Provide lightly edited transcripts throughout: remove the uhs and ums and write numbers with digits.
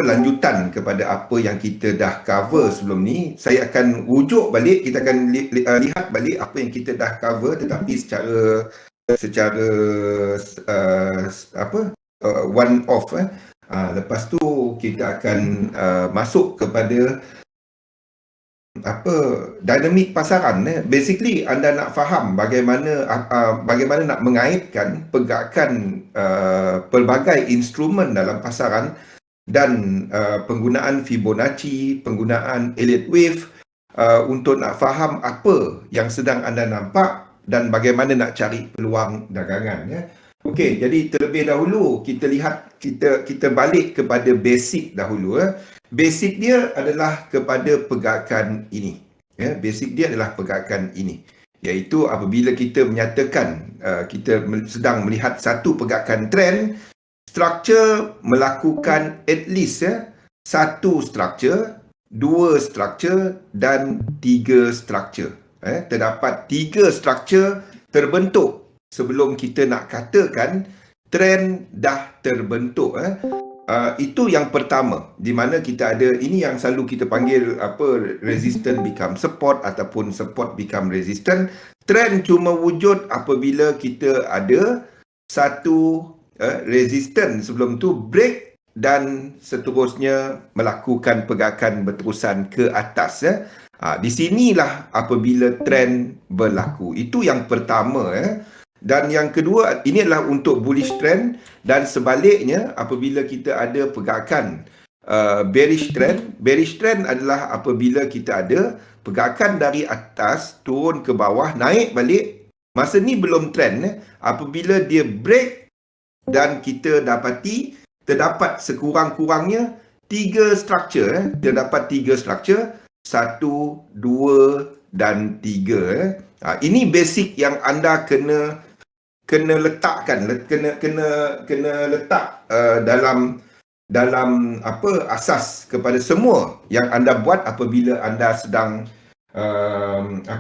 lanjutan kepada apa yang kita dah cover sebelum ni. Saya akan rujuk balik, kita akan lihat balik apa yang kita dah cover, tetapi secara one off. Lepas tu kita akan masuk kepada dinamik pasaran. Basically anda nak faham bagaimana nak mengaitkan pergerakan pelbagai instrumen dalam pasaran dan penggunaan Fibonacci, penggunaan Elliott Wave untuk nak faham apa yang sedang anda nampak dan bagaimana nak cari peluang dagangan. Okey, jadi terlebih dahulu kita lihat, kita balik kepada basic dahulu. Basic dia adalah kepada pergerakan ini. Basic dia adalah pergerakan ini, iaitu apabila kita menyatakan kita sedang melihat satu pergerakan trend, struktur melakukan at least satu struktur, dua struktur dan tiga struktur. Terdapat tiga struktur terbentuk sebelum kita nak katakan trend dah terbentuk. Itu yang pertama, di mana kita ada, ini yang selalu kita panggil resistance become support ataupun support become resistance. Trend cuma wujud apabila kita ada satu resistance, sebelum tu break dan seterusnya melakukan pergerakan berterusan ke atas. Di sinilah apabila trend berlaku. Itu yang pertama. Dan yang kedua, ini adalah untuk bullish trend, dan sebaliknya apabila kita ada pergerakan bearish trend. Bearish trend adalah apabila kita ada pergerakan dari atas turun ke bawah, naik balik. Masa ni belum trend. Apabila dia break dan kita dapati terdapat sekurang-kurangnya tiga struktur. Terdapat tiga struktur, 1, 2 dan 3. Ini basic yang anda kena letakkan, kena letak dalam asas kepada semua yang anda buat apabila anda sedang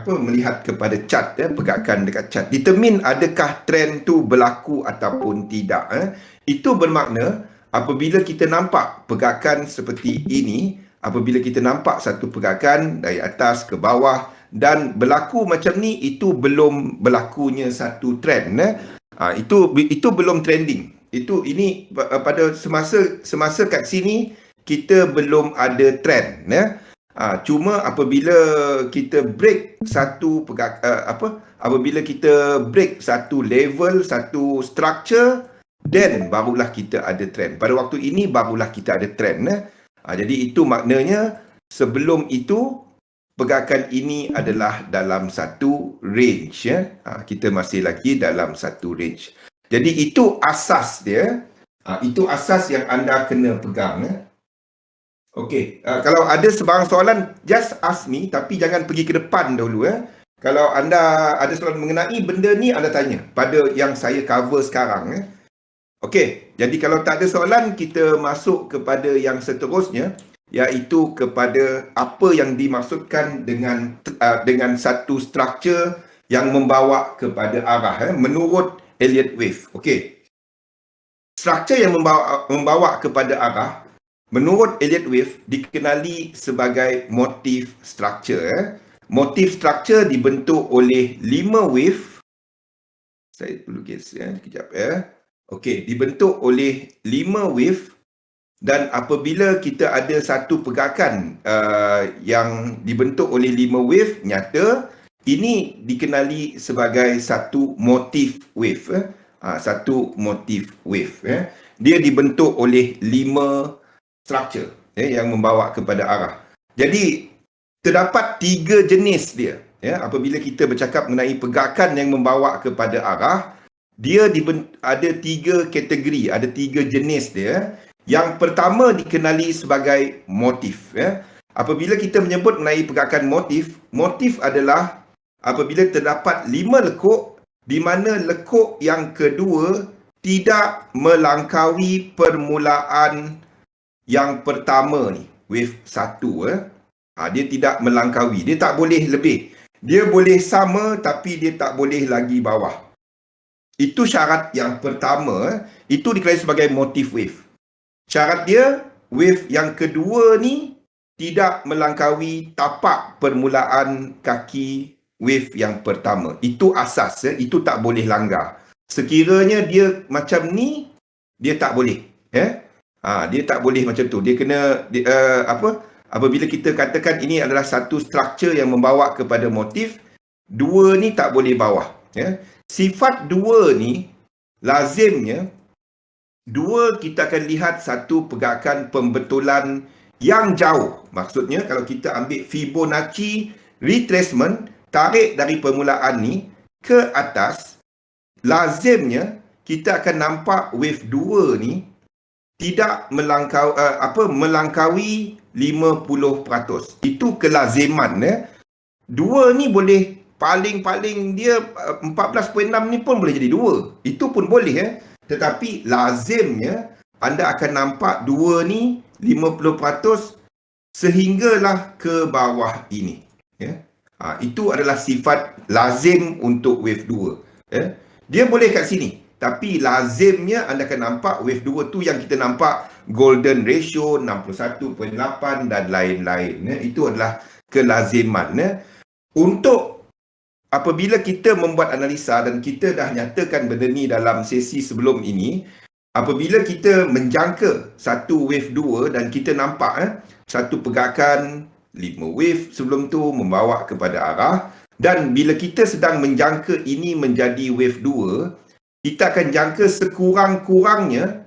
melihat kepada chart, pergerakan dekat chart. Determine adakah trend tu berlaku ataupun tidak. Itu bermakna apabila kita nampak pergerakan seperti ini, apabila kita nampak satu pergerakan dari atas ke bawah dan berlaku macam ni, itu belum berlakunya satu trend. Itu belum trending. Ini pada semasa kat sini kita belum ada trend. Cuma apabila kita break satu apabila kita break satu level, satu structure, then barulah kita ada trend. Pada waktu ini barulah kita ada trend. Jadi itu maknanya sebelum itu pergerakan ini adalah dalam satu range. Kita masih lagi dalam satu range. Jadi itu asas dia. Itu asas yang anda kena pegang. Okey, kalau ada sebarang soalan, just ask me, tapi jangan pergi ke depan dahulu. Kalau anda ada soalan mengenai benda ni, anda tanya pada yang saya cover sekarang. Okey, jadi kalau tak ada soalan, kita masuk kepada yang seterusnya, iaitu kepada apa yang dimaksudkan dengan satu struktur yang membawa kepada arah menurut Elliott Wave. Okey. Struktur yang membawa kepada arah menurut Elliott Wave dikenali sebagai motif struktur. Motif struktur dibentuk oleh 5 wave. Saya perlu kejap. Okey, dibentuk oleh 5 wave. Dan apabila kita ada satu pergerakan yang dibentuk oleh 5 wave nyata, ini dikenali sebagai satu motif wave. Satu motif wave. Dia dibentuk oleh 5 struktur yang membawa kepada arah. Jadi terdapat 3 jenis dia. Apabila kita bercakap mengenai pergerakan yang membawa kepada arah, dia ada 3 kategori, ada 3 jenis dia. Yang pertama dikenali sebagai motif. Apabila kita menyebut mengenai pergerakan motif, motif adalah apabila terdapat 5 lekuk, di mana lekuk yang kedua tidak melangkaui permulaan yang pertama ni, wave 1. Dia tidak melangkaui, dia tak boleh lebih. Dia boleh sama tapi dia tak boleh lagi bawah. Itu syarat yang pertama. itu diklaim sebagai motif wave. Syarat dia, wave yang kedua ni tidak melangkaui tapak permulaan kaki wave yang pertama. Itu asas, itu tak boleh langgar. Sekiranya dia macam ni, dia tak boleh. Dia tak boleh macam tu. Dia kena, apabila kita katakan ini adalah satu struktur yang membawa kepada motif, dua ni tak boleh bawah. Sifat dua ni, lazimnya, dua, kita akan lihat satu pergerakan pembetulan yang jauh. Maksudnya, kalau kita ambil Fibonacci retracement, tarik dari permulaan ni ke atas, lazimnya kita akan nampak wave 2 ni tidak melangkaui 50%. Itu kelaziman. Dua ni boleh, paling-paling dia 14.6 ni pun boleh jadi 2. Itu pun boleh. Tetapi lazimnya anda akan nampak 2 ni 50% sehinggalah ke bawah ini. Itu adalah sifat lazim untuk wave 2. Dia boleh kat sini, tapi lazimnya anda akan nampak wave 2 tu yang kita nampak golden ratio 61.8 dan lain-lain. Itu adalah kelaziman. Untuk apabila kita membuat analisa, dan kita dah nyatakan benda ni dalam sesi sebelum ini, apabila kita menjangka satu wave 2 dan kita nampak satu pergerakan 5 wave sebelum tu membawa kepada arah, dan bila kita sedang menjangka ini menjadi wave 2, kita akan jangka sekurang-kurangnya,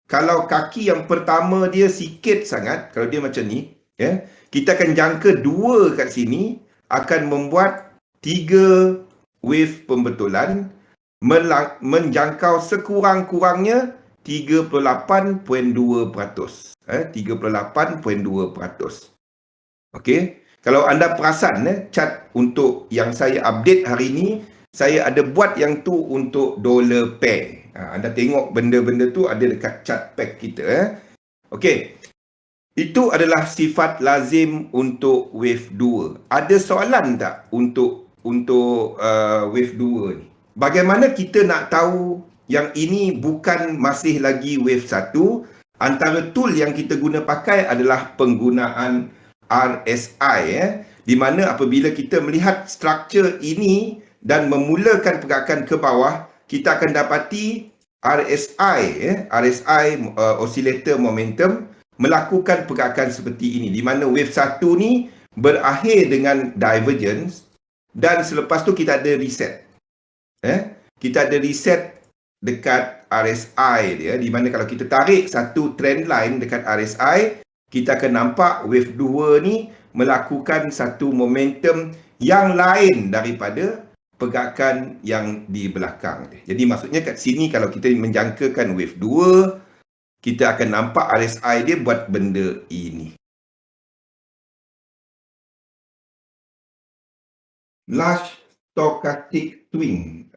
kalau kaki yang pertama dia sikit sangat, kalau dia macam ni, kita akan jangka 2 kat sini akan membuat 3 wave pembetulan menjangkau sekurang-kurangnya 38.2%. 38.2%. Okey. Kalau anda perasan, chart untuk yang saya update hari ini, saya ada buat yang tu untuk dollar pair. Anda tengok benda-benda tu ada dekat chart pack kita. Okey. Itu adalah sifat lazim untuk wave 2. Ada soalan tak untuk wave 2 ni? Bagaimana kita nak tahu yang ini bukan masih lagi wave 1? Antara tool yang kita guna pakai adalah penggunaan RSI, di mana apabila kita melihat struktur ini dan memulakan pergerakan ke bawah, kita akan dapati RSI oscillator momentum melakukan pergerakan seperti ini, di mana wave 1 ni berakhir dengan divergence dan selepas tu kita ada reset. Kita ada reset dekat RSI dia, di mana kalau kita tarik satu trend line dekat RSI, kita akan nampak wave 2 ni melakukan satu momentum yang lain daripada pergerakan yang di belakang dia. Jadi maksudnya kat sini kalau kita menjangkakan wave 2, kita akan nampak RSI dia buat benda ini. Large stochastic swing.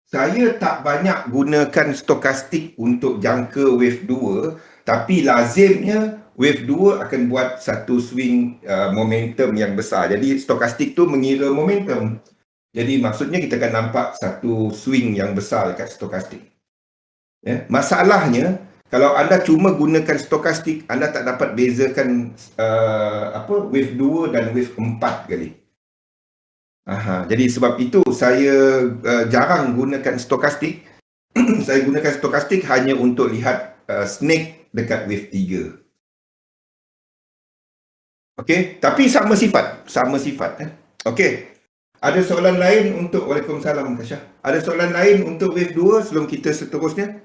Saya tak banyak gunakan stokastik untuk jangka wave 2, tapi lazimnya wave 2 akan buat satu swing momentum yang besar. Jadi stokastik tu mengira momentum. Jadi maksudnya kita akan nampak satu swing yang besar dekat stokastik. Masalahnya, kalau anda cuma gunakan stokastik, anda tak dapat bezakan wave 2 dan wave 4 kali. Jadi sebab itu saya jarang gunakan stokastik. Saya gunakan stokastik hanya untuk lihat snake dekat wave 3. Okey, tapi sama sifat. Okey. Ada soalan lain untuk Waalaikumsalam Kasyah. Ada soalan lain untuk wave 2 sebelum kita seterusnya?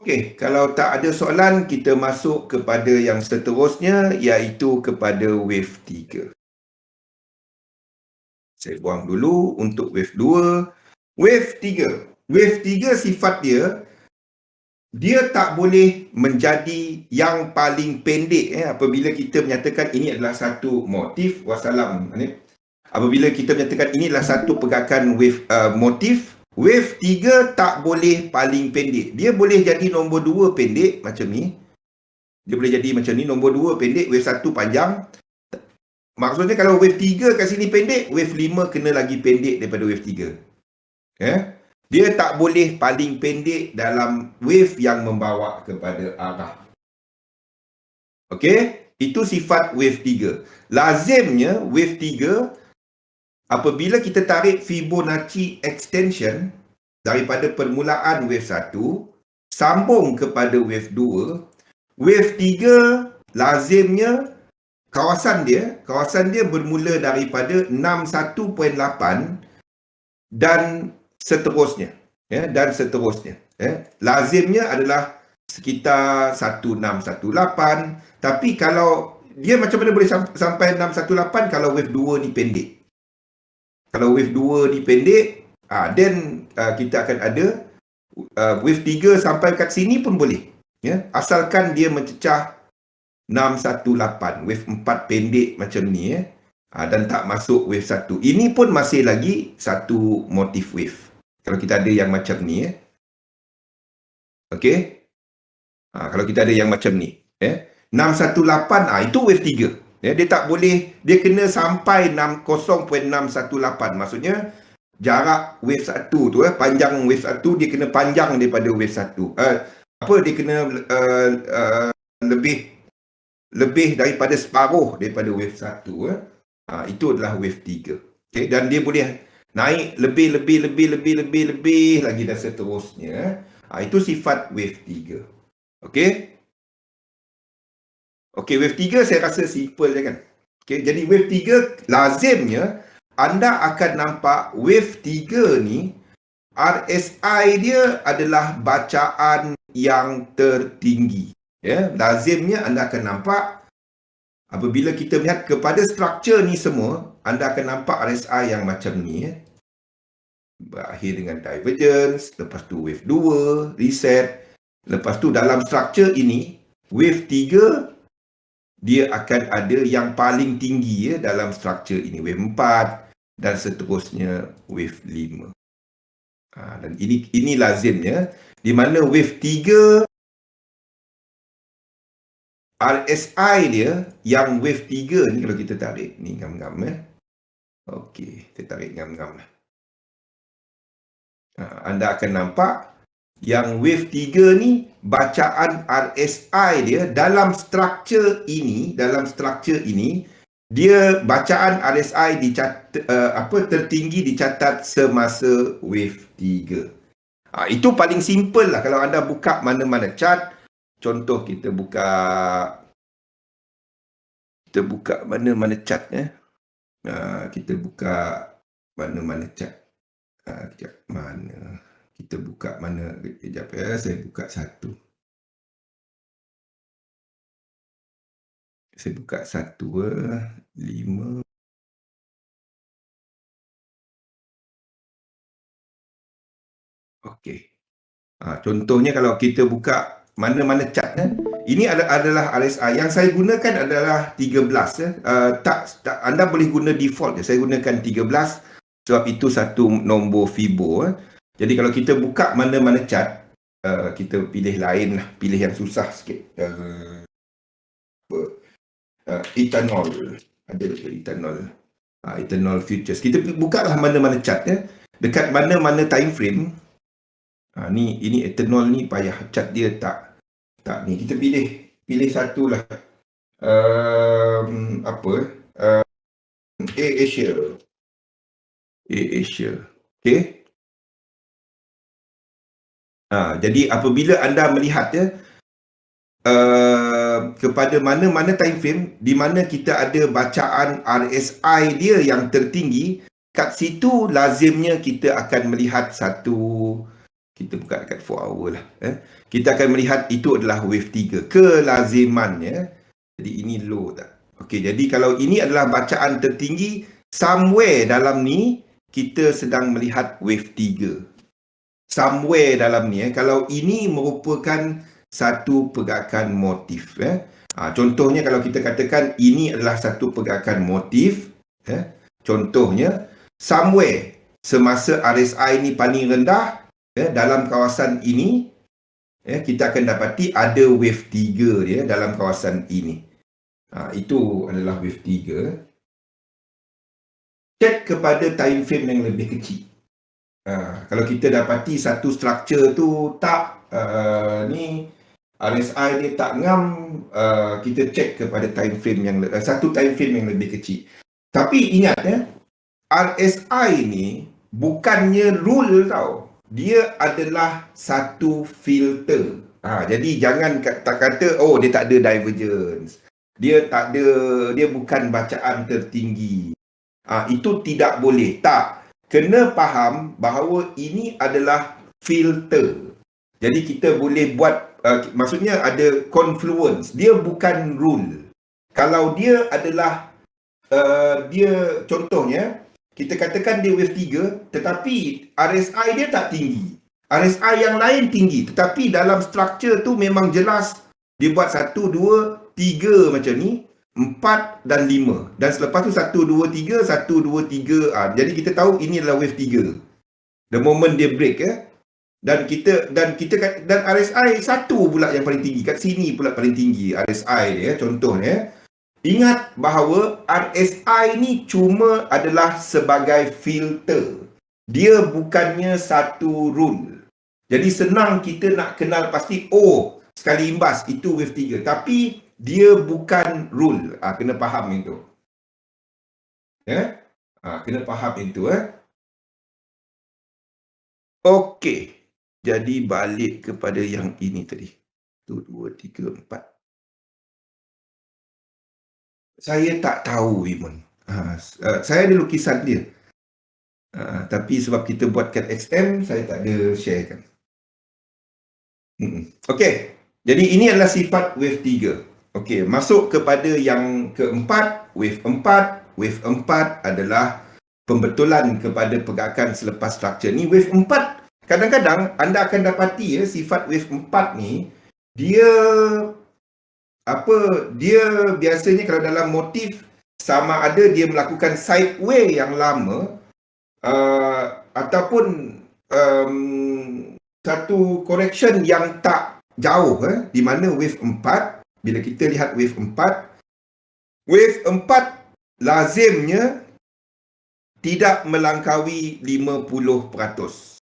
Okey, kalau tak ada soalan, kita masuk kepada yang seterusnya, iaitu kepada wave 3. Saya buang dulu untuk wave 2. Wave 3. Wave 3 sifat dia tak boleh menjadi yang paling pendek apabila kita menyatakan ini adalah satu motif. Wassalam. Apabila kita menyatakan ini adalah satu pergerakan wave motif, wave 3 tak boleh paling pendek. Dia boleh jadi nombor 2 pendek macam ni. Dia boleh jadi macam ni, nombor 2 pendek, wave 1 panjang. Maksudnya kalau wave 3 kat sini pendek, wave 5 kena lagi pendek daripada wave 3. Dia tak boleh paling pendek dalam wave yang membawa kepada arah. Okey, itu sifat wave 3. Lazimnya wave 3, apabila kita tarik Fibonacci extension daripada permulaan wave 1 sambung kepada wave 2, wave 3 lazimnya kawasan dia bermula daripada 61.8 dan seterusnya, dan seterusnya. Lazimnya adalah sekitar 1618, tapi kalau dia macam mana boleh sampai 618 kalau wave 2 ni pendek? Kalau wave 2 ni pendek, then kita akan ada wave 3 sampai kat sini pun boleh. Asalkan dia mencecah 618, wave 4 pendek macam ni, dan tak masuk wave 1. Ini pun masih lagi satu motif wave. Kalau kita ada yang macam ni, okey. Kalau kita ada yang macam ni, 618, itu wave 3. Dia tak boleh, dia kena sampai 0.618. Maksudnya jarak wave 1 tu, panjang wave 1 dia kena panjang daripada wave 1. Dia kena lebih daripada separuh daripada wave 1. Itu adalah wave 3. Okay? Dan dia boleh naik lebih lagi dan seterusnya. Itu sifat wave 3. Okey? Okey, wave 3 saya rasa simple je kan. Okey, jadi wave 3 lazimnya anda akan nampak wave 3 ni RSI dia adalah bacaan yang tertinggi. Lazimnya anda akan nampak apabila kita melihat kepada struktur ni semua, anda akan nampak RSI yang macam ni. Berakhir dengan divergence, lepas tu wave 2, reset. Lepas tu dalam struktur ini, wave 3 dia akan ada yang paling tinggi dalam struktur ini. Wave 4 dan seterusnya wave 5. Dan ini lazimnya di mana wave 3 RSI dia yang wave 3 ni, kalau kita tarik ni ngam-ngam. Okey, kita tarik ngam-ngam lah. Anda akan nampak yang wave 3 ni bacaan RSI dia dalam struktur ini, dia bacaan RSI tertinggi dicatat semasa wave 3. Itu paling simple lah kalau anda buka mana-mana chart. Contoh kita buka mana-mana chart. Kita buka mana-mana chart. Kita buka mana? Sekejap saya buka satu. Saya buka 5. Okey. Contohnya kalau kita buka mana-mana chart, ini adalah RSI. Yang saya gunakan adalah 13. Anda boleh guna default. Saya gunakan 13 sebab itu satu nombor Fibo. Jadi kalau kita buka mana-mana chart, kita pilih lain lah. Pilih yang susah sikit. Ethanol. Ada ethanol. Ethanol futures. Kita buka lah mana-mana chart. Dekat mana-mana time frame. Ini ethanol ni payah. Chart dia tak ni. Kita pilih satu lah. Asia. Okey. Jadi apabila anda melihat kepada mana-mana time frame di mana kita ada bacaan RSI dia yang tertinggi, kat situ lazimnya kita akan melihat satu, kita buka dekat 4 hour lah. Kita akan melihat itu adalah wave 3. Kelazimannya. Jadi ini low tak? Okey, jadi kalau ini adalah bacaan tertinggi, somewhere dalam ni kita sedang melihat wave 3. Somewhere dalam ni, kalau ini merupakan satu pergerakan motif. Contohnya kalau kita katakan ini adalah satu pergerakan motif. Contohnya, somewhere semasa RSI ni paling rendah, dalam kawasan ini, kita akan dapati ada wave 3 dia dalam kawasan ini. Itu adalah wave 3. Cek kepada time frame yang lebih kecil. Kalau kita dapati satu struktur tu tak ni RSI dia tak ngam, kita cek kepada time frame yang satu time frame yang lebih kecil. Tapi ingat RSI ni bukannya rule tau. Dia adalah satu filter. Jadi jangan tak kata dia tak ada divergence. Dia tak ada, dia bukan bacaan tertinggi. Itu tidak boleh. Tak. Kena faham bahawa ini adalah filter. Jadi kita boleh buat, maksudnya ada confluence. Dia bukan rule. Kalau dia adalah, dia contohnya, kita katakan dia wave 3, tetapi RSI dia tak tinggi. RSI yang lain tinggi. Tetapi dalam struktur tu memang jelas dia buat 1, 2, 3 macam ni. 4 dan 5. Dan selepas tu 1, 2, 3, 1, 2, 3. Jadi kita tahu ini adalah wave 3. The moment dia break dan RSI 1 pula yang paling tinggi. Kat sini pula paling tinggi RSI dia contohnya. Ingat bahawa RSI ni cuma adalah sebagai filter. Dia bukannya satu rule. Jadi senang kita nak kenal pasti, sekali imbas itu wave 3. Tapi dia bukan rule. Kena faham itu. Kena faham itu. Okey. Jadi balik kepada yang ini tadi. 1, 2, 3, 4. Saya tak tahu, Imun. Saya ada lukisan dia. Tapi sebab kita buat kat XM, saya tak ada sharekan. Okey. Jadi ini adalah sifat wave 3. Okey, masuk kepada yang keempat, wave 4. Wave 4 adalah pembetulan kepada pergerakan selepas struktur. Ni wave 4, kadang-kadang anda akan dapati sifat wave 4 ni, dia biasanya kalau dalam motif, sama ada dia melakukan sideway yang lama, ataupun satu correction yang tak jauh, di mana wave 4, bila kita lihat wave 4 lazimnya tidak melangkaui 50%.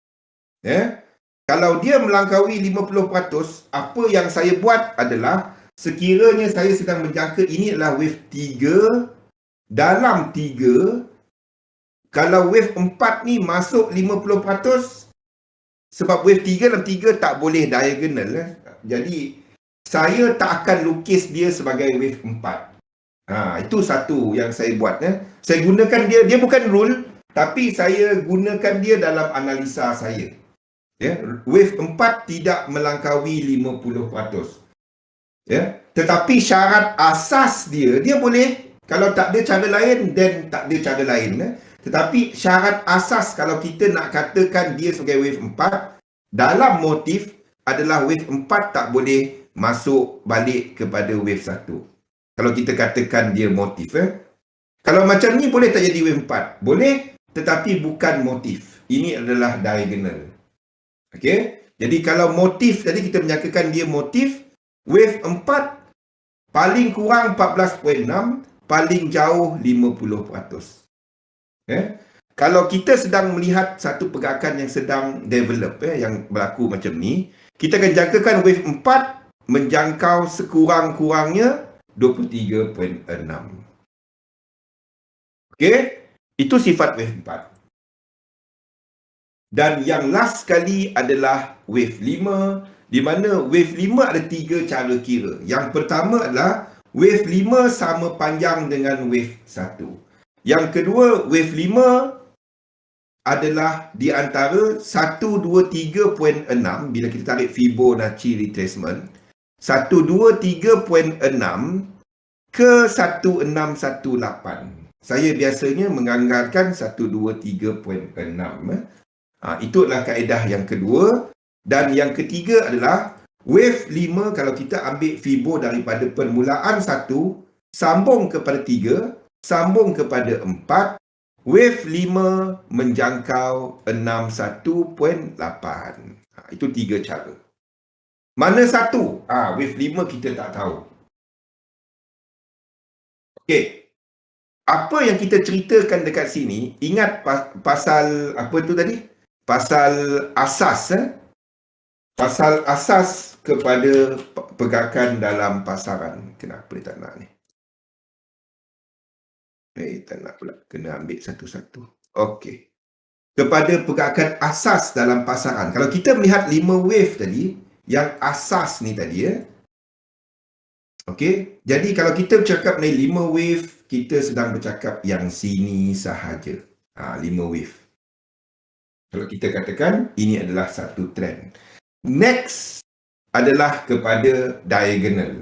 Kalau dia melangkaui 50%, apa yang saya buat adalah, sekiranya saya sedang menjangka ini adalah wave 3 dalam 3, kalau wave 4 ni masuk 50%, sebab wave 3 dalam 3 tak boleh diagonal, jadi saya tak akan lukis dia sebagai wave 4. Itu satu yang saya buat. Saya gunakan dia bukan rule, tapi saya gunakan dia dalam analisa saya. Wave 4 tidak melangkaui 50%. Tetapi syarat asas dia boleh. Kalau tak ada cara lain, then tak ada cara lain. Tetapi syarat asas kalau kita nak katakan dia sebagai wave 4 dalam motif adalah wave 4 tak boleh masuk balik kepada wave 1. Kalau kita katakan dia motif. Kalau macam ni boleh tak jadi wave 4? Boleh, tetapi bukan motif. Ini adalah diagonal. Okey? Jadi kalau motif, tadi kita menyangkakan dia motif, wave 4 paling kurang 14.6, paling jauh 50%. Kalau kita sedang melihat satu pergerakan yang sedang develop, yang berlaku macam ni, kita akan jangkakan wave 4 menjangkau sekurang-kurangnya 23.6. Okey? Itu sifat wave 4. Dan yang last sekali adalah wave 5, di mana wave 5 ada 3 cara kira. Yang pertama adalah wave 5 sama panjang dengan wave 1. Yang kedua, wave 5 adalah di antara 123.6 bila kita tarik Fibonacci retracement, 123.6 ke 1618. Saya biasanya menganggarkan 123.6. Itu adalah kaedah yang kedua. Dan yang ketiga adalah wave 5, kalau kita ambil Fibo daripada permulaan 1, sambung kepada 3, sambung kepada 4, wave 5 menjangkau 61.8. Itu 3 cara. Mana satu? Wave 5 kita tak tahu. Okey. Apa yang kita ceritakan dekat sini, ingat pasal apa tu tadi? pasal asas pasal asas kepada pergerakan dalam pasaran. Kenapa dia tak nak ni? Tak nak pula. Kena ambil satu-satu. Okey. Kepada pergerakan asas dalam pasaran. Kalau kita melihat 5 wave tadi, yang asas ni tadi okey. Jadi kalau kita bercakap mengenai 5 wave, kita sedang bercakap yang sini sahaja. 5 wave. Kalau kita katakan ini adalah satu trend. Next adalah kepada diagonal.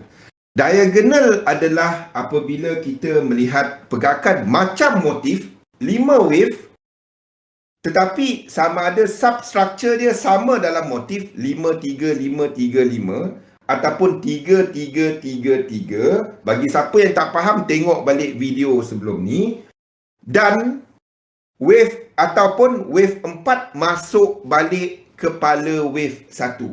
Diagonal adalah apabila kita melihat pergerakan macam motif 5 wave, tetapi sama ada substructure dia sama dalam motif 5-3-5-3-5 ataupun 3-3-3-3. Bagi siapa yang tak faham, tengok balik video sebelum ni. Dan wave ataupun wave 4 masuk balik kepala wave 1.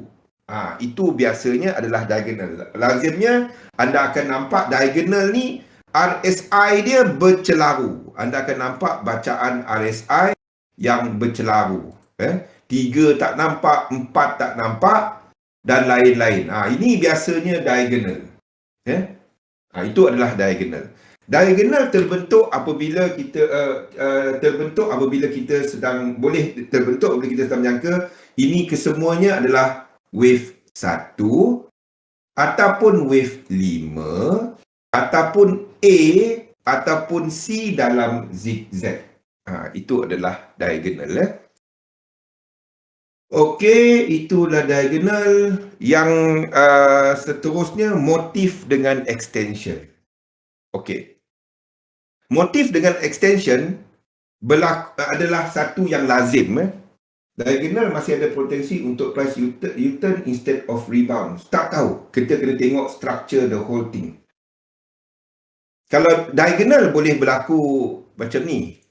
Itu biasanya adalah diagonal. Lazimnya anda akan nampak diagonal ni RSI dia bercelaru. Anda akan nampak bacaan RSI yang bercelaru. 3 tak nampak, 4 tak nampak dan lain-lain. Ini biasanya diagonal. Itu adalah diagonal. Diagonal terbentuk apabila kita sedang menyangka ini kesemuanya adalah wave 1 ataupun wave 5 ataupun A ataupun C dalam zigzag. Itu adalah diagonal. Okey, itulah diagonal. Yang seterusnya motif dengan extension. Okey. Motif dengan extension adalah satu yang lazim. Diagonal masih ada potensi untuk price U-turn instead of rebound. Tak tahu. Kita kena tengok structure the whole thing. Kalau diagonal boleh berlaku macam ni.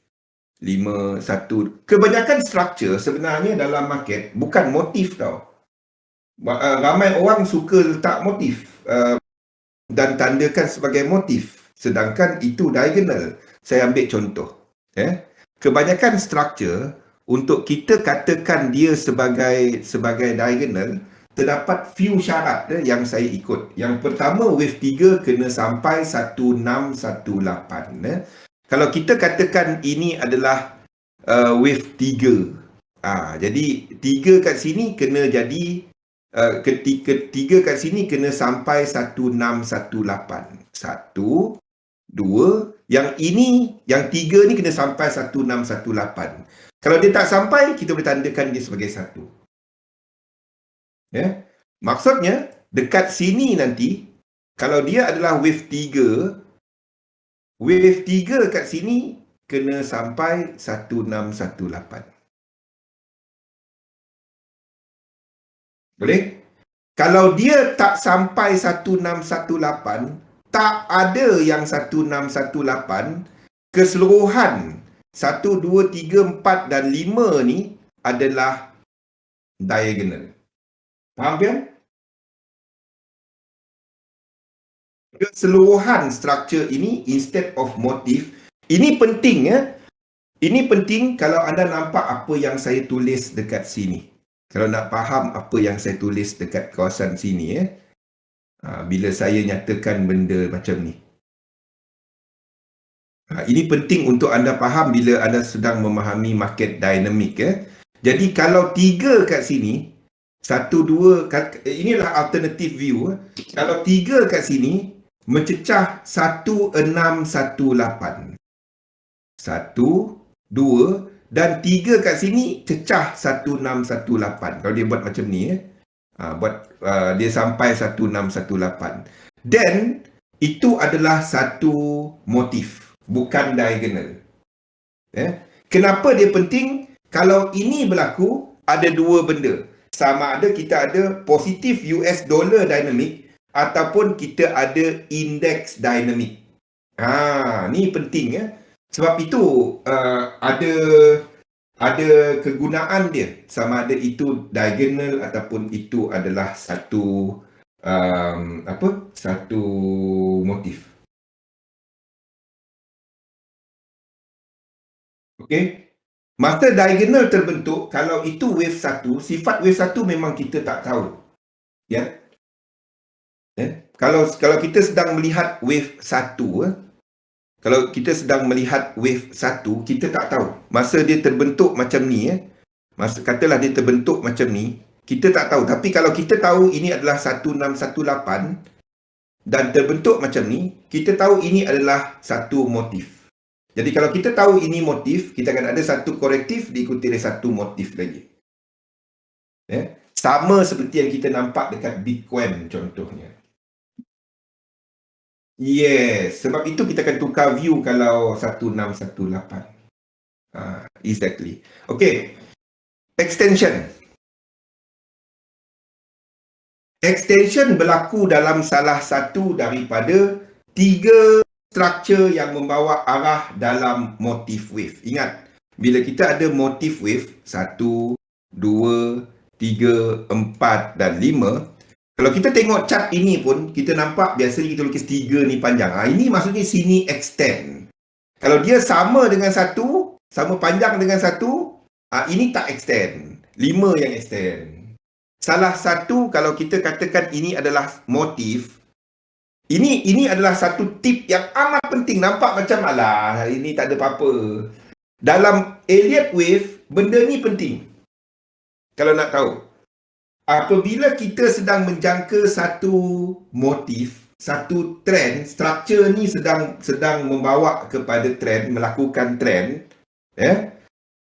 5, 1. Kebanyakan structure sebenarnya dalam market bukan motif tau. Ramai orang suka letak motif dan tandakan sebagai motif. Sedangkan itu diagonal. Saya ambil contoh. Kebanyakan structure, untuk kita katakan dia sebagai diagonal, terdapat few syarat yang saya ikut. Yang pertama, wave 3 kena sampai 1618. Kalau kita katakan ini adalah wave 3. Jadi 3 kat sini kena jadi ketika 3 kat sini kena sampai 1618. 1, 2, yang 3 ni kena sampai 1618. Kalau dia tak sampai, kita boleh tandakan dia sebagai 1. Maksudnya, dekat sini nanti, kalau dia adalah wave 3 kat sini kena sampai 1618. Boleh? Kalau dia tak sampai 1618, tak ada yang 1618, keseluruhan 1, 2, 3, 4 dan 5 ni adalah diagonal. Faham kan? Keseluruhan structure ini instead of motif. Ini penting Ini penting kalau anda nampak apa yang saya tulis dekat sini. Kalau nak faham apa yang saya tulis dekat kawasan sini bila saya nyatakan benda macam ni. Ini penting untuk anda faham bila anda sedang memahami market dynamic. Jadi kalau 3 kat sini, 1, 2, inilah alternative view. Kalau 3 kat sini, mencecah 1618. 1, 2, dan 3 kat sini, cecah 1618. Kalau dia buat macam ni, dia sampai 1618. Dan itu adalah satu motif, bukan diagonal. Kenapa dia penting? Kalau ini berlaku, ada dua benda. Sama ada kita ada positif US dollar dynamic ataupun kita ada index dynamic. Ni penting Sebab itu ada kegunaan dia, sama ada itu diagonal ataupun itu adalah satu satu motif. Okey. Masa diagonal terbentuk, kalau itu wave 1, sifat wave 1 memang kita tak tahu. Ya. Kalau kita sedang melihat wave 1, kalau kita sedang melihat wave 1, kita tak tahu. Masa dia terbentuk macam ni, katalah dia terbentuk macam ni, kita tak tahu. Tapi kalau kita tahu ini adalah 1618 dan terbentuk macam ni, kita tahu ini adalah satu motif. Jadi kalau kita tahu ini motif, kita akan ada satu korektif diikuti oleh satu motif lagi. Sama seperti yang kita nampak dekat Bitcoin contohnya. Yes, sebab itu kita akan tukar view kalau 1618. Exactly. Okay, extension. Extension berlaku dalam salah satu daripada 3 struktur yang membawa arah dalam motif wave. Ingat, bila kita ada motif wave 1, 2, 3, 4 dan 5, kalau kita tengok chart ini pun, kita nampak biasanya kita lukis 3 ni panjang. Ini maksudnya sini extend. Kalau dia sama dengan 1, sama panjang dengan 1, ini tak extend. 5 yang extend. Salah satu, kalau kita katakan ini adalah motif, ini adalah satu tip yang amat penting. Nampak macam alah, ini tak ada apa-apa. Dalam Elliott wave, benda ni penting. Kalau nak tahu. Apabila kita sedang menjangka satu motif, satu trend, struktur ni sedang membawa kepada trend, melakukan trend,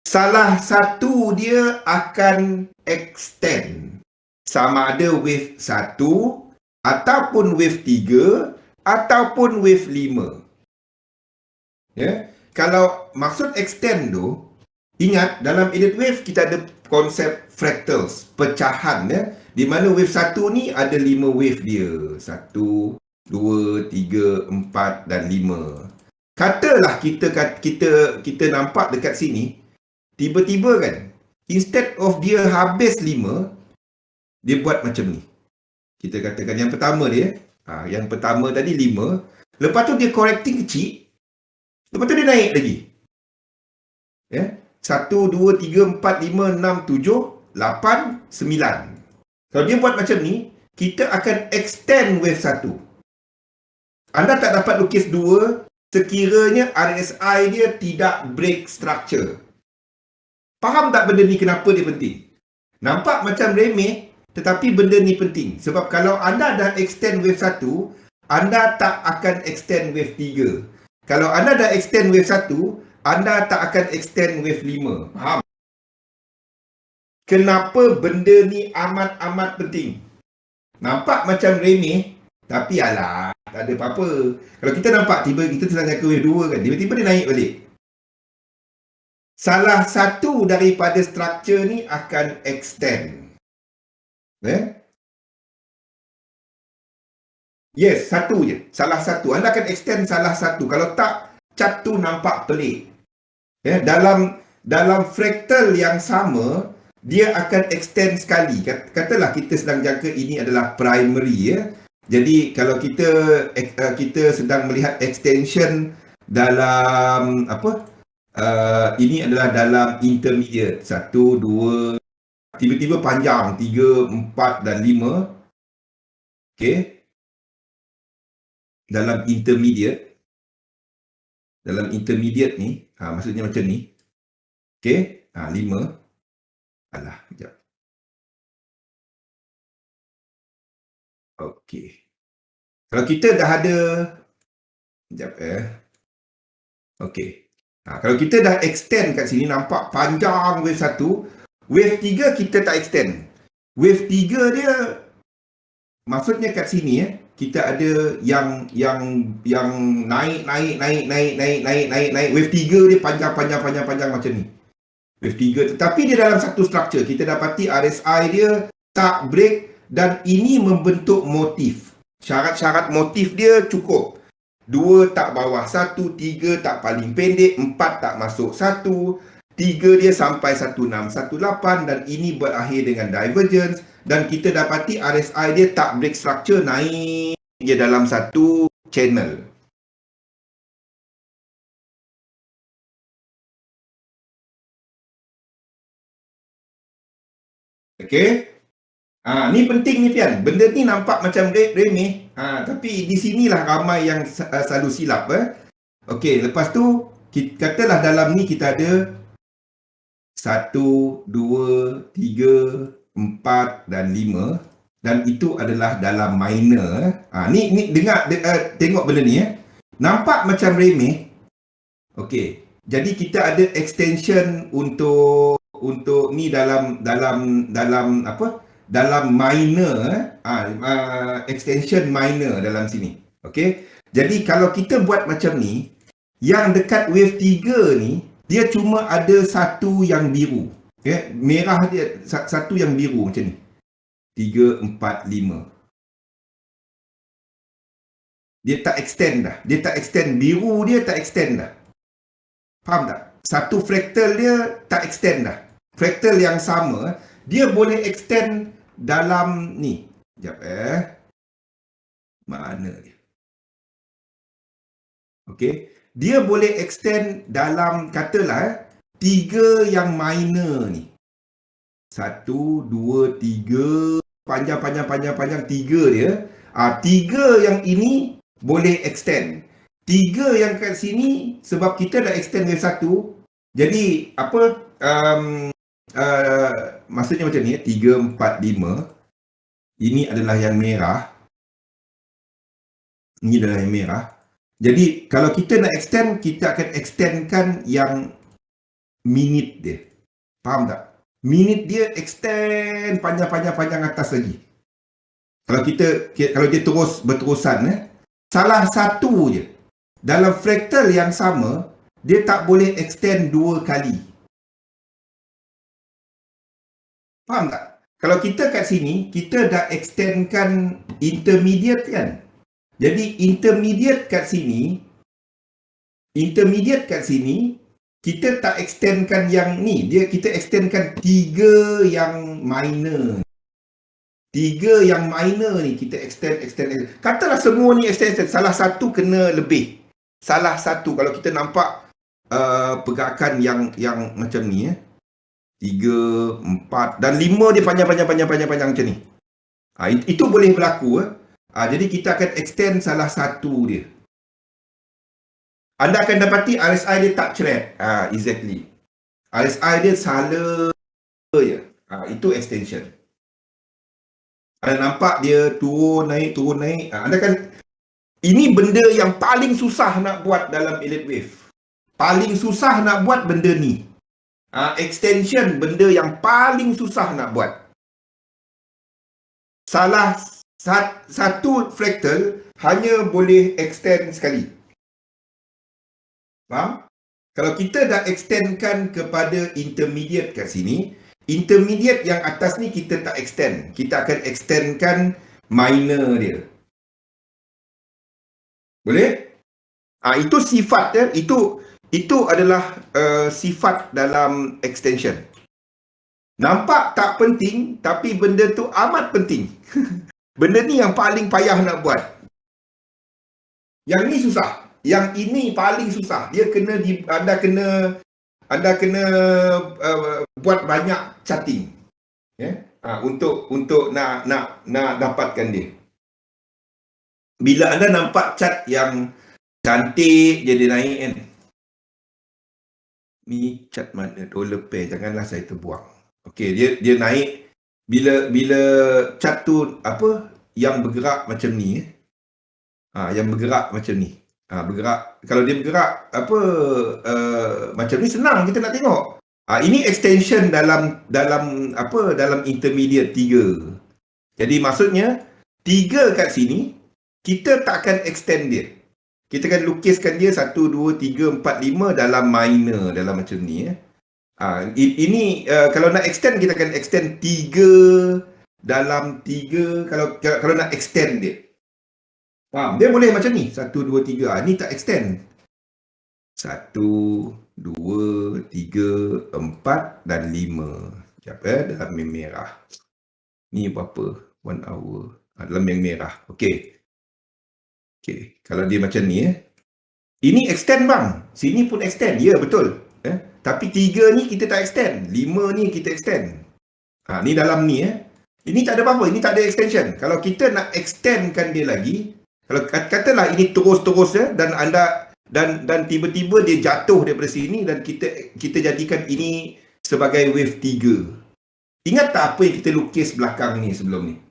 salah satu dia akan extend. Sama ada wave 1 ataupun wave 3 ataupun wave 5. Kalau maksud extend tu, ingat dalam Elliott wave kita ada konsep fractals, pecahan, di mana wave 1 ni ada 5 wave dia. 1, 2, 3, 4 dan 5. Katalah kita nampak dekat sini, tiba-tiba kan, instead of dia habis 5, dia buat macam ni. Kita katakan yang pertama dia, yang pertama tadi 5, lepas tu dia correcting kecil, lepas tu dia naik lagi. 1, 2, 3, 4, 5, 6, 7, 8, 9. Kalau dia buat macam ni, kita akan extend wave 1. Anda tak dapat lukis 2 sekiranya RSI dia tidak break structure. Faham tak benda ni kenapa dia penting? Nampak macam remeh, tetapi benda ni penting. Sebab kalau anda dah extend wave 1, anda tak akan extend wave 3. Kalau anda dah extend wave 1, anda tak akan extend wave 5. Faham? Kenapa benda ni amat-amat penting? Nampak macam remeh, tapi alah, tak ada apa-apa. Kalau kita nampak, tiba kita sedang jangka wave 2 kan, tiba-tiba dia naik balik. Salah satu daripada struktur ni akan extend. Yes, satu je. Salah satu. Anda akan extend salah satu. Kalau tak, cat tu nampak pelik. Dalam fractal yang sama, dia akan extend sekali. Katalah kita sedang jangka ini adalah primary. Jadi kalau kita sedang melihat extension dalam ini adalah dalam intermediate. 1, 2, tiba-tiba panjang 3, 4 dan 5. Okey. Dalam intermediate ni, maksudnya macam ni. Okey, 5. Alah, sekejap. Okey. Kalau kita dah ada, sekejap okey. Kalau kita dah extend kat sini, nampak panjang wave 1, wave 3 kita tak extend. Wave 3 dia, maksudnya kat sini kita ada yang naik. Wave 3 dia panjang macam ni. Wave 3, tetapi dia dalam satu struktur. Kita dapati RSI dia tak break dan ini membentuk motif. Syarat-syarat motif dia cukup. 2 tak bawah 1, 3 tak paling pendek, 4 tak masuk 1, 3 dia sampai 1618 dan ini berakhir dengan divergence dan kita dapati RSI dia tak break structure, naik dia dalam satu channel. Okey. Ni penting ni Fian. Benda ni nampak macam remeh. Tapi di sinilah ramai yang selalu silap. Okey, lepas tu katalah dalam ni kita ada 1, 2, 3, 4 dan 5 dan itu adalah dalam minor. Ni dengar tengok benda ni nampak macam remeh. Okey. Jadi kita ada extension untuk ni dalam apa? Dalam minor extension minor dalam sini. Okey. Jadi kalau kita buat macam ni, yang dekat wave 3 ni dia cuma ada satu yang biru. Okay? Merah dia satu yang biru macam ni. 3, 4, 5. Dia tak extend dah. Dia tak extend. Biru dia tak extend dah. Faham tak? Satu fractal dia tak extend dah. Fractal yang sama, dia boleh extend dalam ni. Sekejap mana dia? Okey. Dia boleh extend dalam, katalah 3 yang minor ni. 1, 2, 3. Panjang 3 dia. 3 yang ini boleh extend. 3 yang kat sini, sebab kita dah extend wave 1. Jadi, apa? Maksudnya macam ni, 3, 4, 5. Ini adalah yang merah. Ini adalah yang merah. Jadi, kalau kita nak extend, kita akan extendkan yang minit dia. Faham tak? Minit dia extend panjang atas lagi. Kalau dia terus berterusan, salah satu je. Dalam fractal yang sama, dia tak boleh extend 2 kali. Faham tak? Kalau kita kat sini, kita dah extendkan intermediate kan? Jadi intermediate kat sini, kita tak extendkan yang ni. Kita extendkan 3 yang minor. 3 yang minor ni kita extend. Katalah semua ni extend. Salah satu kena lebih. Salah satu. Kalau kita nampak pergerakan yang macam ni 3, 4 dan 5 dia panjang macam ni. Itu boleh berlaku. Jadi kita akan extend salah satu dia. Anda akan dapati RSI dia tak ceret. Exactly. RSI dia salah je. Itu extension. Anda nampak dia turun naik. Anda kan, ini benda yang paling susah nak buat dalam elite wave. Paling susah nak buat benda ni. Extension benda yang paling susah nak buat. Salah satu fractal hanya boleh extend sekali. Faham? Kalau kita dah extendkan kepada intermediate kat sini, intermediate yang atas ni kita tak extend. Kita akan extendkan minor dia. Boleh? Itu sifat dia. Itu adalah sifat dalam extension. Nampak tak penting, tapi benda tu amat penting. Benda ni yang paling payah nak buat. Yang ni susah. Yang ini paling susah. Dia kena anda kena buat banyak charting. Untuk nak dapatkan dia. Bila anda nampak chart yang cantik jadi naik kan. Ni chart mana? Dollar pair. Janganlah saya terbuang. Okey, dia naik bila chart tu apa yang bergerak macam ni yang bergerak macam ni. Bergerak, kalau dia bergerak apa macam ni senang kita nak tengok. Ini extension dalam intermediate 3. Jadi maksudnya 3 kat sini kita tak akan extend dia. Kita akan lukiskan dia 1, 2, 3, 4, 5 dalam minor, dalam macam ni ini kalau nak extend kita akan extend 3 dalam 3 kalau nak extend dia. Faham? Dia boleh macam ni. 1, 2, 3. Ni tak extend. 1, 2, 3, 4 dan 5. Sekejap dalam yang merah. Ni berapa? 1 hour. Dalam yang merah. Okey. Kalau dia macam ni ini extend bang. Sini pun extend. Ya, betul. Tapi 3 ni kita tak extend. 5 ni kita extend. Ni dalam ni Ini tak ada apa-apa, ini tak ada extension. Kalau kita nak extendkan dia lagi, kalau katalah ini terus-terus dan anda dan tiba-tiba dia jatuh daripada sini dan kita jadikan ini sebagai wave 3. Ingat tak apa yang kita lukis belakang ni sebelum ni?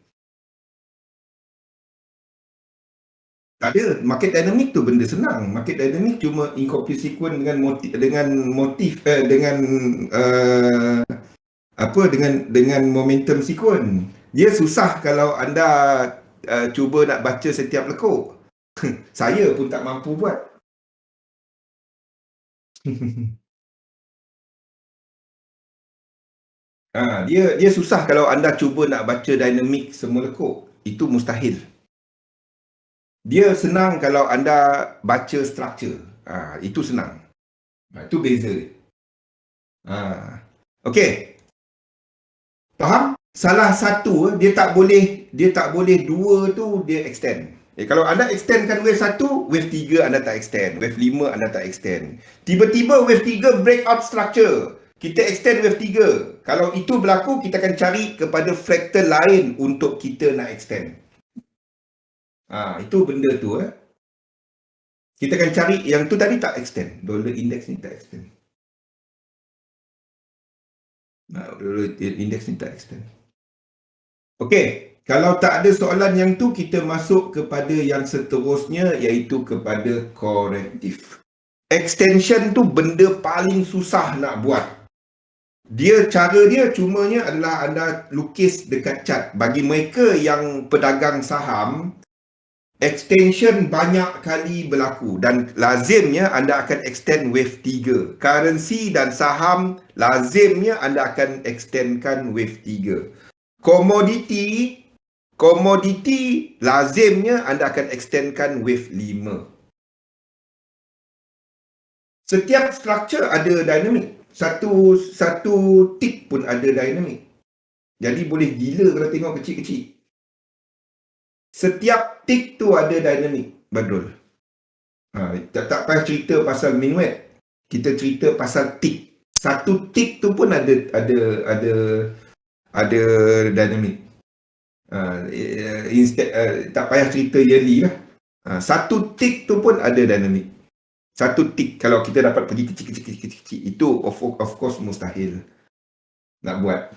Tak ada. Market dynamic tu benda senang. Market dynamic cuma incompute sequence dengan motif dengan momentum sequence. Dia susah kalau anda cuba nak baca setiap lekuk. Saya pun tak mampu buat. Dia susah kalau anda cuba nak baca dinamik semua lekuk. Itu mustahil. Dia senang kalau anda baca structure. Itu senang. Itu beza dia. Okey. Faham? Salah satu dia tak boleh dua tu dia extend. Kalau anda extendkan wave 1, wave 3 anda tak extend, wave 5 anda tak extend. Tiba-tiba wave 3 breakout structure. Kita extend wave 3. Kalau itu berlaku, kita akan cari kepada fractal lain untuk kita nak extend. Itu benda tu Kita akan cari yang tu tadi tak extend. Dollar index ni tak extend. Dollar index ni tak extend. Okey, kalau tak ada soalan yang tu, kita masuk kepada yang seterusnya, iaitu kepada korektif. Extension tu benda paling susah nak buat. Cara dia cumanya adalah anda lukis dekat chart. Bagi mereka yang pedagang saham, extension banyak kali berlaku dan lazimnya anda akan extend wave 3. Currency dan saham lazimnya anda akan extendkan wave 3. Komoditi lazimnya anda akan extendkan wave 5. Setiap structure ada dinamik. Satu tick pun ada dinamik. Jadi boleh gila kalau tengok kecil-kecil. Setiap tick tu ada dinamik, Badrul. Tak payah cerita pasal minuet. Kita cerita pasal tick. Satu tick tu pun ada dinamik. Tak payah cerita yearly lah. Satu tick tu pun ada dinamik. Satu tick kalau kita dapat pergi kecil-kecil itu of course mustahil nak buat.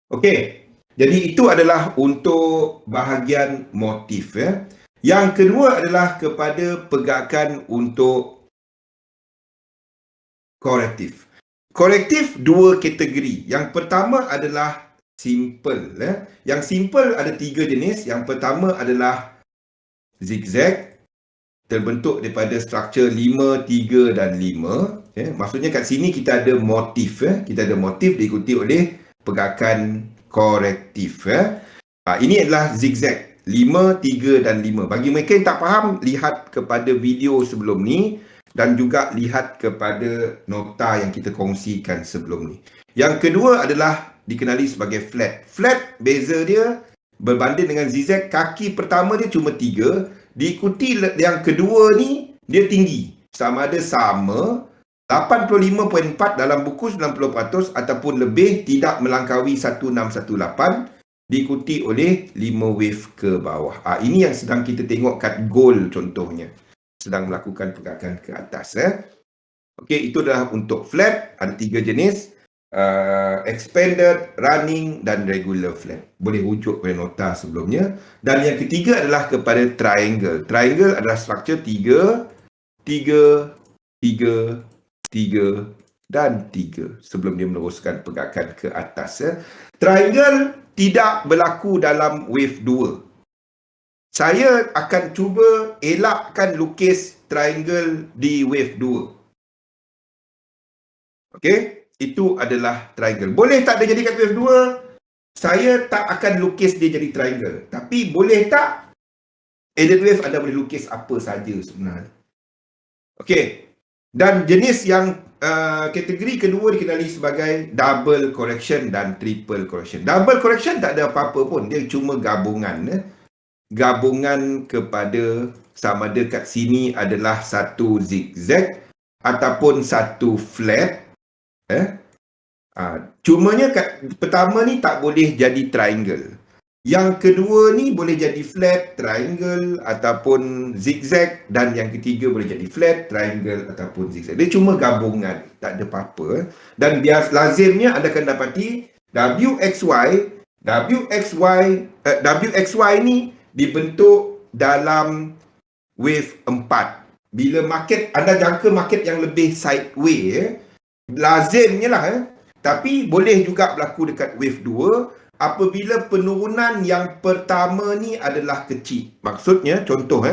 Okey. Jadi itu adalah untuk bahagian motif Yang kedua adalah kepada pergerakan untuk korektif. Korektif dua kategori. Yang pertama adalah simple. Yang simple ada 3 jenis. Yang pertama adalah zigzag, terbentuk daripada struktur 5, 3 dan 5. Maksudnya kat sini kita ada motif. Kita ada motif diikuti oleh pergerakan korektif. Ini adalah zigzag 5, 3 dan 5. Bagi mereka yang tak faham, lihat kepada video sebelum ni dan juga lihat kepada nota yang kita kongsikan sebelum ni. Yang kedua adalah dikenali sebagai flat. Flat, beza dia berbanding dengan zigzag, kaki pertama dia cuma 3, diikuti yang kedua ni dia tinggi. Sama 85.4 dalam buku 90% ataupun lebih, tidak melangkaui 1618, diikuti oleh 5 wave ke bawah. Ini yang sedang kita tengok kat gold contohnya. Sedang melakukan pergerakan ke atas. Okey, itu adalah untuk flat, ada 3 jenis. Expanded, running dan regular flat. Boleh rujuk pada nota sebelumnya. Dan yang ketiga adalah kepada triangle. Triangle adalah struktur 3, 3, 3, 3 dan 3 sebelum dia meneruskan pergerakan ke atas. Triangle tidak berlaku dalam wave 2. Saya akan cuba elakkan lukis triangle di wave 2. Okey? Itu adalah triangle. Boleh tak dia jadi kat wave 2? Saya tak akan lukis dia jadi triangle. Tapi boleh tak? Aided wave anda boleh lukis apa saja sebenarnya. Okey. Dan jenis yang kategori kedua dikenali sebagai double correction dan triple correction. Double correction tak ada apa-apa pun. Dia cuma gabungan. Gabungan kepada sama ada kat sini adalah satu zigzag ataupun satu flat. Cumanya pertama ni tak boleh jadi triangle. Yang kedua ni boleh jadi flat, triangle ataupun zigzag, dan yang ketiga boleh jadi flat, triangle ataupun zigzag. Dia cuma gabungan, tak ada apa-apa. Dan bias lazimnya anda akan dapati WXY ni dibentuk dalam wave 4. Bila market, anda jangka market yang lebih sideway, lazimnya lah, tapi boleh juga berlaku dekat wave 2 apabila penurunan yang pertama ni adalah kecil. Maksudnya, contoh,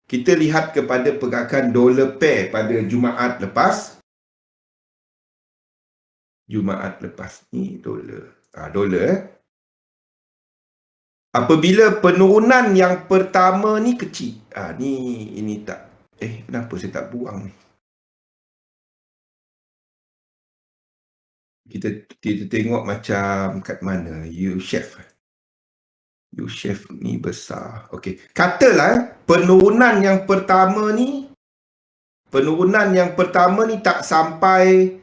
kita lihat kepada pergerakan dollar pair pada Jumaat lepas. Jumaat lepas ni dolar. Dolar. Apabila penurunan yang pertama ni kecil. Ini tak. Kenapa saya tak buang ni? Kita tengok macam kat mana. U-shape ni besar. Okey. Katalah penurunan yang pertama ni tak sampai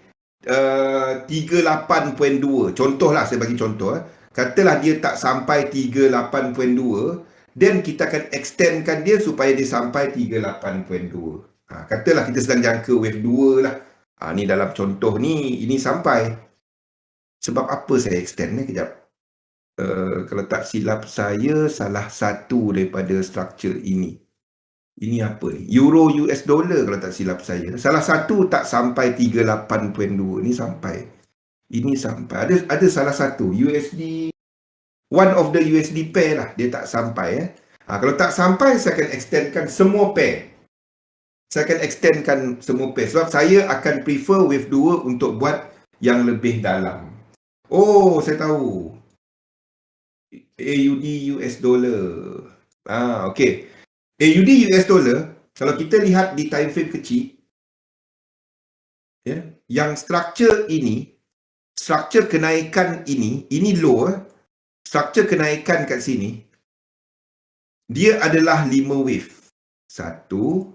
38.2. Contohlah, saya bagi contoh. Katalah dia tak sampai 38.2, then kita akan extendkan dia supaya dia sampai 38.2. Katalah kita sedang jangka wave 2 lah. Ni dalam contoh ni, ini sampai. Sebab apa saya extend ni? Kejap. Kalau tak silap saya, salah satu daripada structure ini. Ini apa ni? Euro US dollar kalau tak silap saya. Salah satu tak sampai 38.2. Ini sampai. Ini sampai. Ada salah satu. USD, one of the USD pair lah. Dia tak sampai. Kalau tak sampai, saya akan extendkan semua pair. Sebab saya akan prefer wave 2 untuk buat yang lebih dalam. Oh, saya tahu. AUD US dollar. Okey. AUD US dollar, kalau kita lihat di time frame kecil, yang structure kenaikan ini low, structure kenaikan kat sini, dia adalah 5 wave. Satu,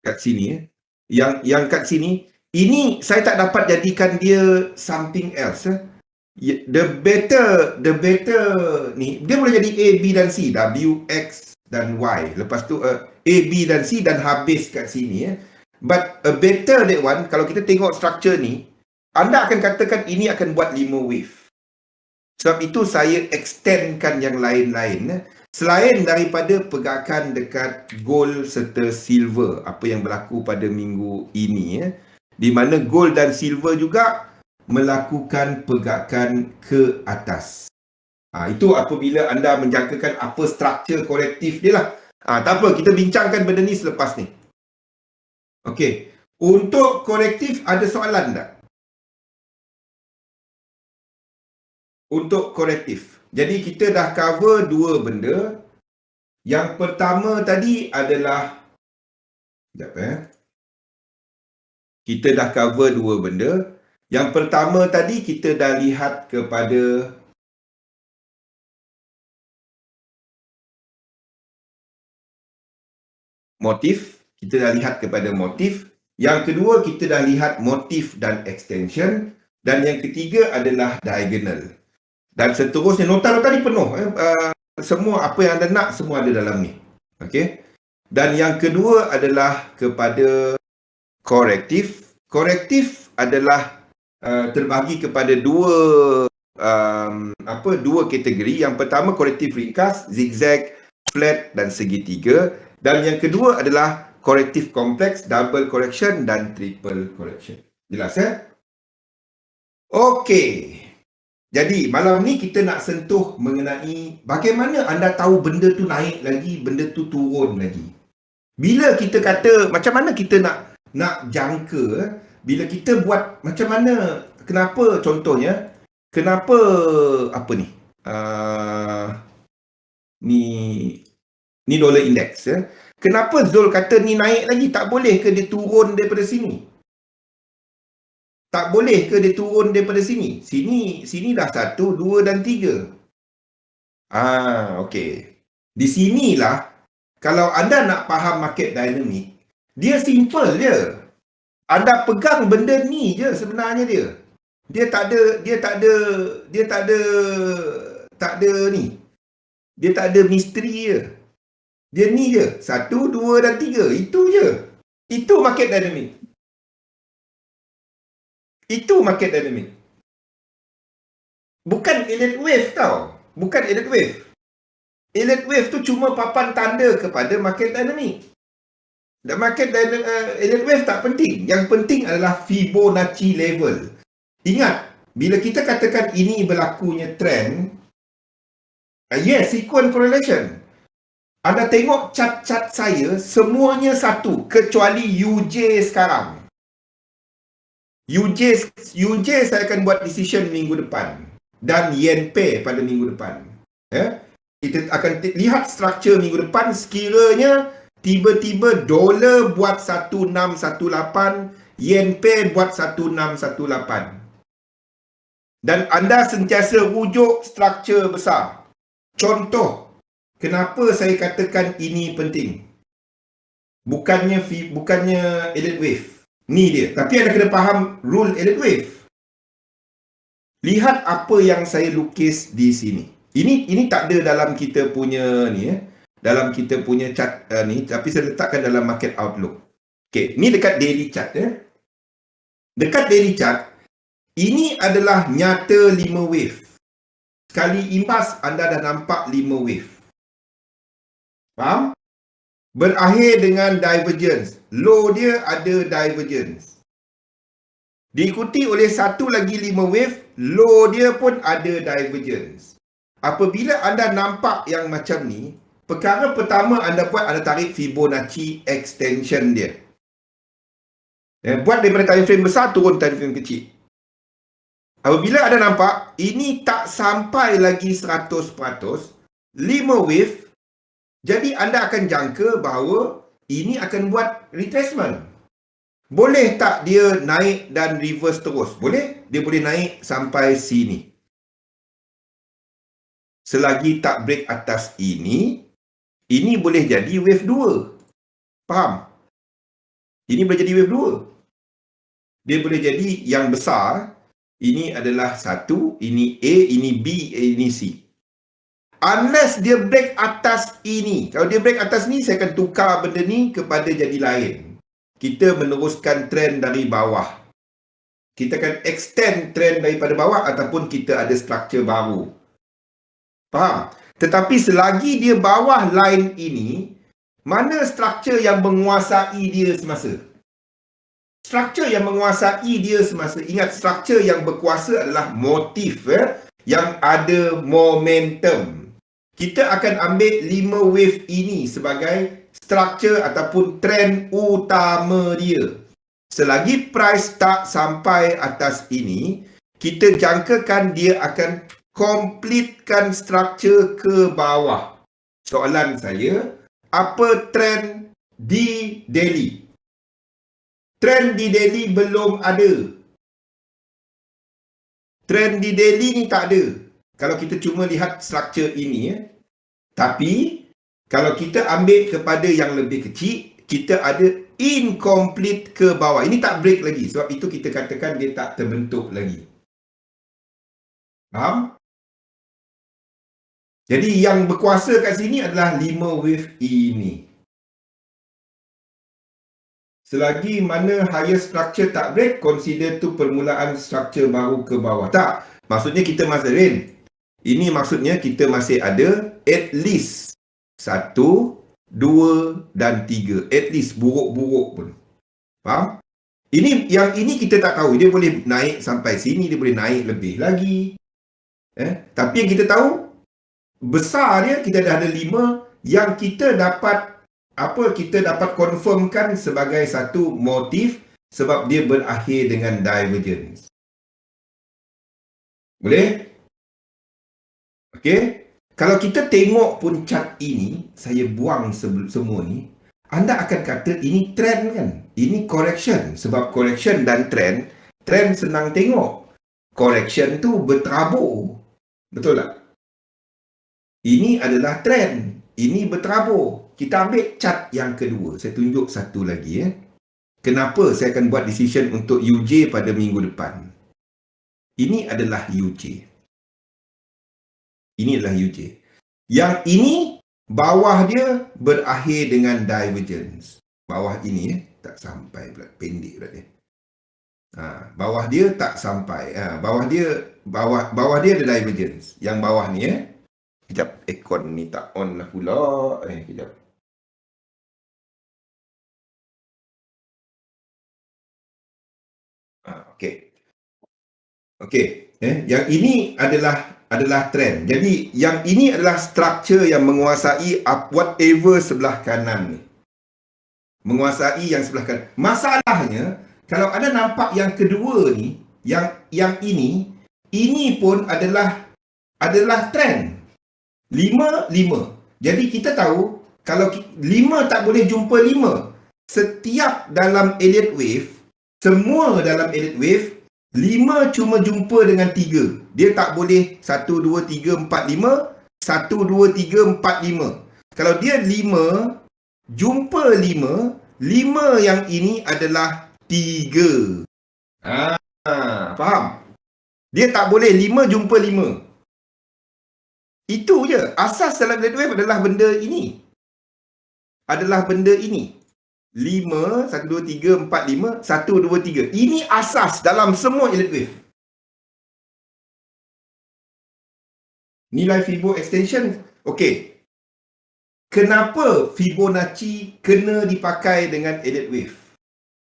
kat sini, yang kat sini, ini saya tak dapat jadikan dia something else. The better ni, dia boleh jadi A, B dan C, W, X dan Y. Lepas tu A, B dan C dan habis kat sini. But a better that one, kalau kita tengok structure ni, anda akan katakan ini akan buat 5 wave. Sebab itu saya extendkan yang lain-lain. Selain daripada pergerakan dekat gold serta silver, apa yang berlaku pada minggu ini, di mana gold dan silver juga melakukan pergerakan ke atas. Itu apabila anda menjangkakan apa struktur korektif dia lah. Tak apa, kita bincangkan benda ni selepas ni. Okey. Untuk korektif, ada soalan tak? Untuk korektif. Jadi kita dah cover dua benda. Yang pertama tadi adalah, kita dah cover dua benda. Yang pertama tadi kita dah lihat kepada motif. Kita dah lihat kepada motif. Yang kedua kita dah lihat motif dan extension. Dan yang ketiga adalah diagonal. Dan seterusnya, nota-nota ni penuh. Semua apa yang anda nak, semua ada dalam ni. Okey. Dan yang kedua adalah kepada korektif. Korektif adalah terbagi kepada dua kategori. Yang pertama korektif ringkas, zigzag, flat dan segitiga. Dan yang kedua adalah korektif kompleks, double correction dan triple correction. Jelas Okey. Jadi malam ni kita nak sentuh mengenai bagaimana anda tahu benda tu naik lagi, benda tu turun lagi. Bila kita kata macam mana kita nak jangka, bila kita buat macam mana, kenapa contohnya, kenapa apa ni? Ni dollar index. Kenapa Zul kata ni naik lagi? Tak boleh ke dia turun daripada sini? Tak boleh ke dia turun daripada sini? Sini dah 1, 2 dan 3. Okey. Di sinilah, kalau anda nak faham market dynamic, Dia simple je. Anda pegang benda ni je sebenarnya dia. Dia tak ada ni. Dia tak ada misteri je. Dia ni je. 1, 2 dan 3. Itu je. Itu market dynamic. Itu market dynamic. Bukan elite wave tau. Bukan elite wave. Elite wave tu cuma papan tanda kepada market dynamic. Dan market elite wave tak penting. Yang penting adalah Fibonacci level. Ingat, bila kita katakan ini berlakunya trend, yes, sequence correlation. Anda tengok cat-cat saya, semuanya satu, kecuali UJ sekarang. UJ saya akan buat decision minggu depan. Dan Yen pair pada minggu depan. Kita akan lihat struktur minggu depan. Sekiranya tiba-tiba dolar buat 1618, Yen pair buat 1618. Dan anda sentiasa rujuk struktur besar. Contoh, kenapa saya katakan ini penting? Bukannya elite wave. Ni dia. Tapi anda kena faham rule elite wave. Lihat apa yang saya lukis di sini. Ini tak ada dalam kita punya ni dalam kita punya chart ni, tapi saya letakkan dalam market outlook. Okey, ni dekat daily chart Dekat daily chart, ini adalah nyata 5 wave. Sekali imbas anda dah nampak 5 wave. Faham? Berakhir dengan divergence. Low dia ada divergence. Diikuti oleh satu lagi 5 wave, low dia pun ada divergence. Apabila anda nampak yang macam ni, perkara pertama anda buat, anda tarik Fibonacci extension dia. Buat daripada time frame besar turun time frame kecil. Apabila anda nampak, ini tak sampai lagi 100%, 5 wave, jadi anda akan jangka bahawa ini akan buat retracement. Boleh tak dia naik dan reverse terus? Boleh. Dia boleh naik sampai sini. Selagi tak break atas ini boleh jadi wave 2. Faham? Ini boleh jadi wave 2. Dia boleh jadi yang besar. Ini adalah 1, ini A, ini B, ini C. Unless dia break atas ini. Kalau dia break atas ni, saya akan tukar benda ni kepada jadi lain. Kita meneruskan trend dari bawah. Kita akan extend trend daripada bawah ataupun kita ada struktur baru. Faham? Tetapi selagi dia bawah line ini, mana struktur yang menguasai dia semasa? Struktur yang menguasai dia semasa. Ingat, struktur yang berkuasa adalah motif yang ada momentum. Kita akan ambil 5 wave ini sebagai struktur ataupun trend utama dia. Selagi price tak sampai atas ini, kita jangkakan dia akan completekan struktur ke bawah. Soalan saya, apa trend di daily? Trend di daily belum ada. Trend di daily ni tak ada. Kalau kita cuma lihat struktur ini Tapi kalau kita ambil kepada yang lebih kecil, kita ada incomplete ke bawah. Ini tak break lagi. Sebab itu kita katakan dia tak terbentuk lagi. Faham? Jadi yang berkuasa kat sini adalah 5 wave ini. Selagi mana higher structure tak break, consider tu permulaan structure baru ke bawah. Tak. Maksudnya kita masih ini maksudnya kita masih ada at least 1, 2 dan 3. At least buruk-buruk pun. Faham? Yang ini kita tak tahu. Dia boleh naik sampai sini, dia boleh naik lebih lagi. Tapi yang kita tahu, besar dia kita dah ada 5 yang kita dapat confirmkan sebagai satu motif sebab dia berakhir dengan divergence. Boleh? Okey. Kalau kita tengok pun chart ini, saya buang semua ni, anda akan kata ini trend kan? Ini correction. Sebab correction dan trend senang tengok. Correction tu berterabur. Betul tak? Ini adalah trend. Ini berterabur. kita ambil chart yang kedua. Saya tunjuk satu lagi. Kenapa saya akan buat decision untuk UJ pada minggu depan. Ini adalah UJ. Ini adalah UJ. Yang ini, bawah dia berakhir dengan divergence. Bawah ini, tak sampai pula. Pendek pula dia. Bawah dia tak sampai. Bawah dia ada divergence. Yang bawah ni Kejap, aircon ni tak on lah pula. Kejap. Okey. Yang ini adalah trend. Jadi yang ini adalah structure yang menguasai whatever sebelah kanan ni. Menguasai yang sebelah kanan. Masalahnya, kalau anda nampak yang kedua ni, yang ini pun adalah trend. 5. Jadi kita tahu, kalau 5 tak boleh jumpa 5. Setiap dalam Elliott wave, semua dalam Elliott wave, 5 cuma jumpa dengan 3. Dia tak boleh 1, 2, 3, 4, 5. 1, 2, 3, 4, 5. Kalau dia 5, jumpa 5, 5 yang ini adalah 3. Faham? Dia tak boleh 5 jumpa 5. Itu je. Asas dalam Elliott wave adalah benda ini. 5, 1, 2, 3, 4, 5, 1, 2, 3. Ini asas dalam semua Elliott wave. Nilai Fibo extension. Okey. Kenapa Fibonacci kena dipakai dengan Elliott wave?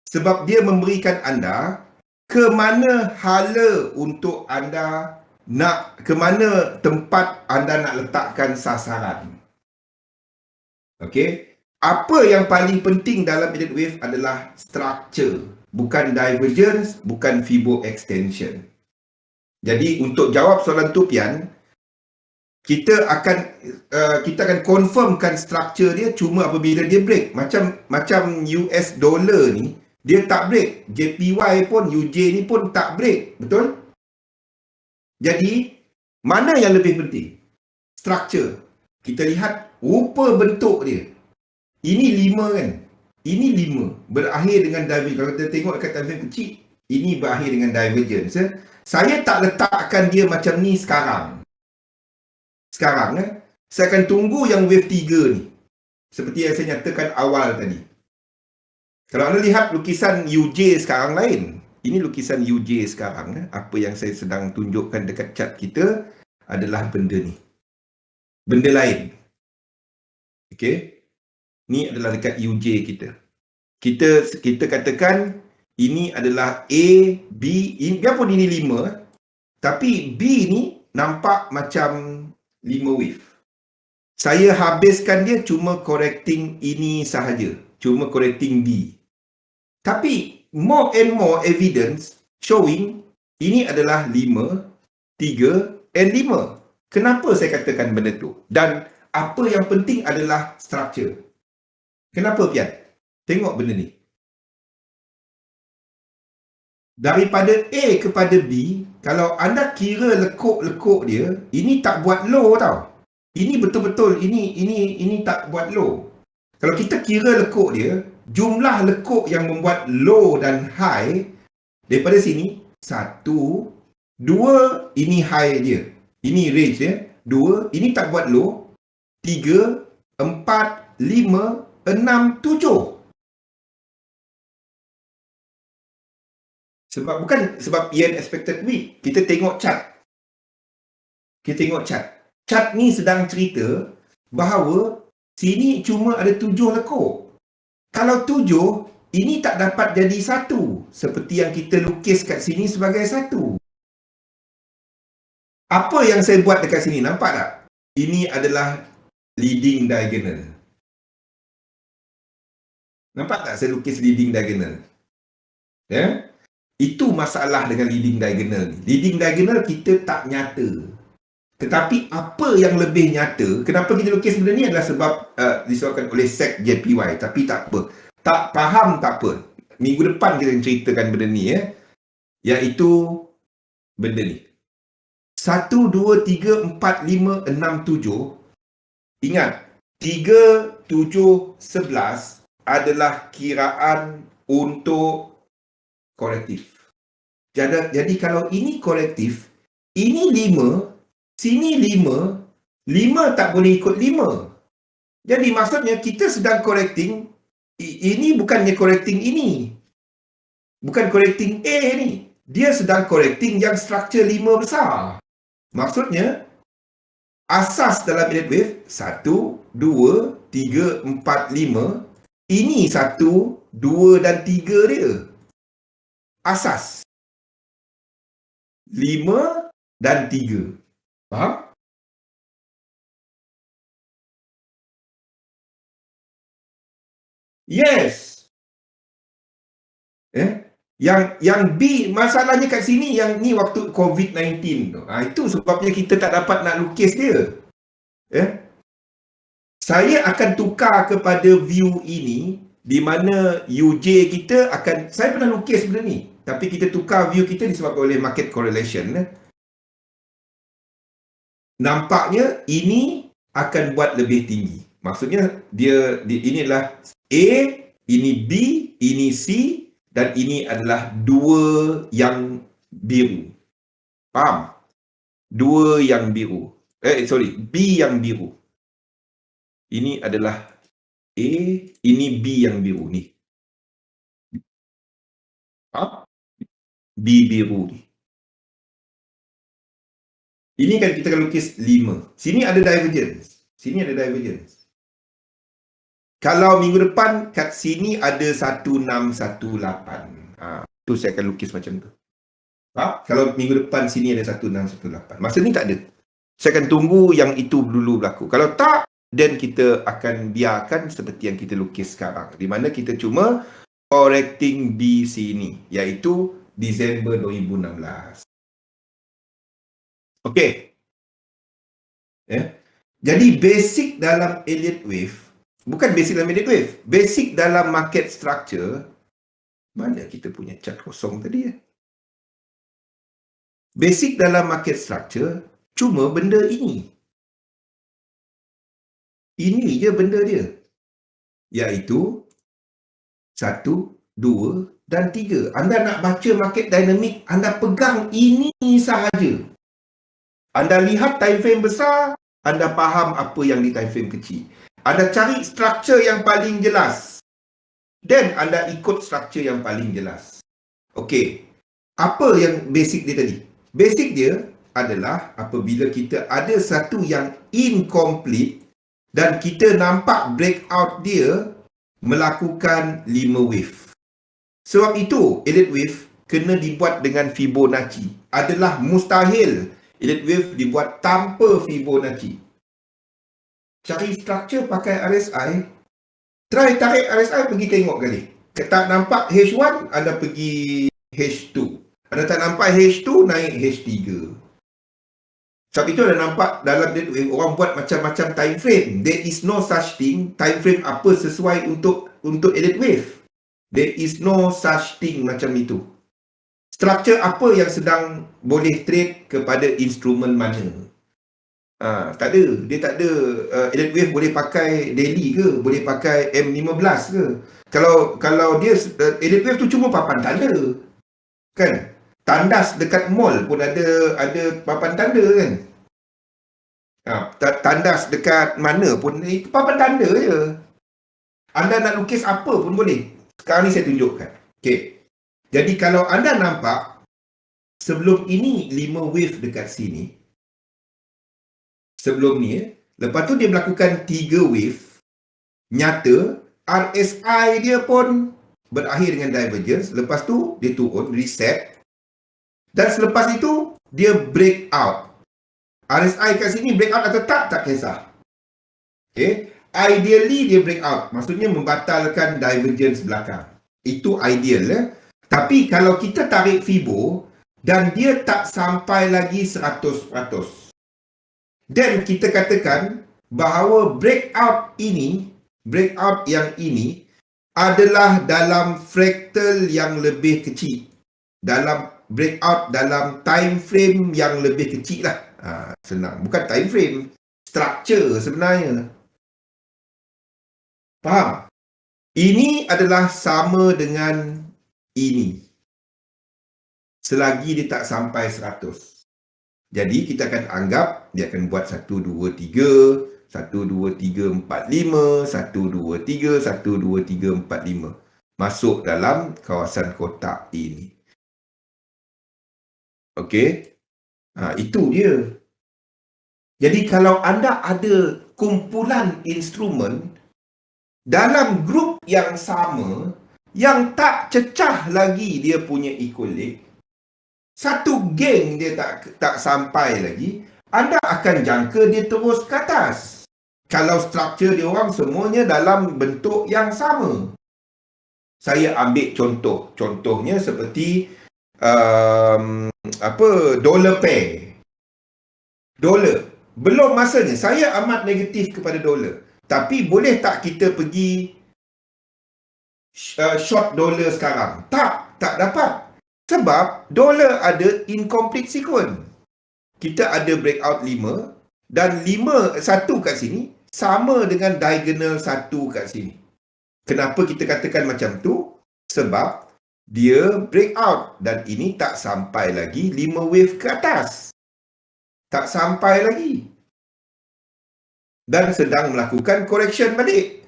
Sebab dia memberikan anda ke mana hala untuk anda nak, ke mana tempat anda nak letakkan sasaran. Okey. Apa yang paling penting dalam Elliott wave adalah structure, bukan divergence, bukan Fibo extension. Jadi untuk jawab soalan tu Pian, kita akan confirmkan structure dia cuma apabila dia break. Macam US dollar ni, dia tak break. JPY pun, UJ ni pun tak break. Betul? Jadi, mana yang lebih penting? Structure. Kita lihat rupa bentuk dia. Ini 5 kan? Ini 5. Berakhir dengan divergence. Kalau kita tengok dekat time frame kecil, ini berakhir dengan divergence. Saya tak letakkan dia macam ni sekarang. Saya akan tunggu yang wave 3 ni. Seperti yang saya nyatakan awal tadi. Kalau anda lihat lukisan UJ sekarang lain. Ini lukisan UJ sekarang. Apa yang saya sedang tunjukkan dekat chart kita adalah benda ni. Benda lain. Okey. Ni adalah dekat UJ kita. Kita katakan ini adalah A, B. Biarpun ini 5. Tapi B ni nampak macam 5 wave. Saya habiskan dia cuma correcting ini sahaja. Cuma correcting B. Tapi more and more evidence showing ini adalah 5, 3 and 5. Kenapa saya katakan benda tu? Dan apa yang penting adalah structure. Kenapa Pian? Tengok benda ni. Daripada A kepada B, kalau anda kira lekuk-lekuk dia, ini tak buat low tau. Ini betul-betul, ini tak buat low. Kalau kita kira lekuk dia, jumlah lekuk yang membuat low dan high, daripada sini, 1, 2, ini high dia. Ini range dia. 2, ini tak buat low. 3, 4, 5, 6, 7. Sebab yen expected week. Kita tengok chart. Chart ni sedang cerita bahawa sini cuma ada 7 lekuk. Kalau 7, ini tak dapat jadi 1. Seperti yang kita lukis kat sini sebagai 1. Apa yang saya buat dekat sini, nampak tak? Ini adalah leading diagonal. Nampak tak saya lukis leading diagonal? Ya? Itu masalah dengan leading diagonal ni. Leading diagonal kita tak nyata. Tetapi apa yang lebih nyata, kenapa kita lukis benda ni adalah sebab disebabkan oleh SEC JPY. Tapi tak apa. Tak faham tak apa. Minggu depan kita ceritakan benda ni iaitu benda ni. 1, 2, 3, 4, 5, 6, 7. Ingat, 3, 7, 7/11 adalah kiraan untuk korektif. Jadi kalau ini korektif, ini 5, sini 5, 5 tak boleh ikut 5. Jadi maksudnya kita sedang correcting, ini bukannya correcting ini. Bukan correcting A ni. Dia sedang correcting yang struktur 5 besar. Maksudnya, asas dalam elite wave 1, 2, 3, 4, 5. Ini 1, 2 dan 3 dia. Asas 5 dan 3. Faham? Yes. Yang B, masalahnya kat sini yang ni waktu COVID-19 tu. Itu sebabnya kita tak dapat nak lukis dia. Saya akan tukar kepada view ini di mana UJ kita akan, saya pernah lukis benda ni, tapi kita tukar view kita disebabkan oleh market correlation. Nampaknya ini akan buat lebih tinggi. Maksudnya ini adalah A, ini B, ini C, dan ini adalah 2 yang biru. Faham? 2 yang biru. B yang biru. Ini adalah A, ini B yang biru ni. B biru ni. Ini kan kita akan lukis 5. Sini ada divergence. Sini ada divergence. Kalau minggu depan kat sini ada 1618. Tu saya akan lukis macam tu. Kalau minggu depan sini ada 1618. Masa ni tak ada. Saya akan tunggu yang itu dulu berlaku. Kalau tak, then kita akan biarkan seperti yang kita lukis sekarang. Di mana kita cuma correcting di sini, iaitu Disember 2016. Okey. Jadi basic dalam Elliott wave, bukan basic dalam Elliott wave, basic dalam market structure. Mana kita punya chart kosong tadi Basic dalam market structure cuma benda ini. Ini je benda dia. Iaitu 1, 2 dan 3. Anda nak baca market dynamic, anda pegang ini sahaja. Anda lihat time frame besar, anda faham apa yang di time frame kecil. Anda cari struktur yang paling jelas. Dan anda ikut struktur yang paling jelas. Okey. Apa yang basic dia tadi? Basic dia adalah apabila kita ada satu yang incomplete dan kita nampak breakout dia melakukan 5 wave. Sebab itu, Elliott wave kena dibuat dengan Fibonacci. Adalah mustahil Elliott wave dibuat tanpa Fibonacci. Cari struktur pakai RSI. Try tarik RSI, pergi tengok kali. Tak nampak H1, anda pergi H2. Anda tak nampak H2, naik H3. Sebab itu anda nampak dalam Elliott wave, orang buat macam-macam time frame. There is no such thing, time frame apa sesuai untuk Elliott wave. There is no such thing macam itu. Struktur apa yang sedang boleh trade kepada instrumen mana? Tak ada. Dia tak ada. Elliott wave boleh pakai daily ke? Boleh pakai M15 ke? Kalau dia Elliott wave tu cuma papan tanda. Kan? Tandas dekat mall pun ada papan tanda kan? Tandas dekat mana pun itu papan tanda je. Anda nak lukis apa pun boleh. Sekarang ni saya tunjukkan. Okey. Jadi kalau anda nampak sebelum ini 5 wave dekat sini. Sebelum ni lepas tu dia melakukan 3 wave. Nyata RSI dia pun berakhir dengan divergence. Lepas tu dia turun, reset. Dan selepas itu dia break out. RSI kat sini break out atau tak kisah. Okay. Ideally dia break out. Maksudnya membatalkan divergence belakang. Itu ideal. Tapi kalau kita tarik Fibo dan dia tak sampai lagi 100%. Dan kita katakan bahawa breakout yang ini adalah dalam fractal yang lebih kecil. Dalam breakout dalam time frame yang lebih kecil lah. Senang. Bukan time frame. Structure sebenarnya. Faham? Ini adalah sama dengan ini. Selagi dia tak sampai 100. Jadi kita akan anggap dia akan buat 1, 2, 3, 1, 2, 3, 4, 5, 1, 2, 3, 1, 2, 3, 4, 5. Masuk dalam kawasan kotak ini. Okey? Itu dia. Jadi kalau anda ada kumpulan instrumen dalam grup yang sama yang tak cecah lagi dia punya equilibrium, satu geng dia tak sampai lagi, anda akan jangka dia terus ke atas. Kalau struktur dia orang semuanya dalam bentuk yang sama. Saya ambil contoh. Contohnya seperti dollar pair. Dolar. Belum masanya. Saya amat negatif kepada dolar. Tapi boleh tak kita pergi short dolar sekarang? Tak dapat. Sebab dolar ada incomplete sequence. Kita ada breakout 5 dan 1 kat sini sama dengan diagonal 1 kat sini. Kenapa kita katakan macam tu? Sebab dia breakout dan ini tak sampai lagi 5 wave ke atas. Tak sampai lagi. Dan sedang melakukan correction balik.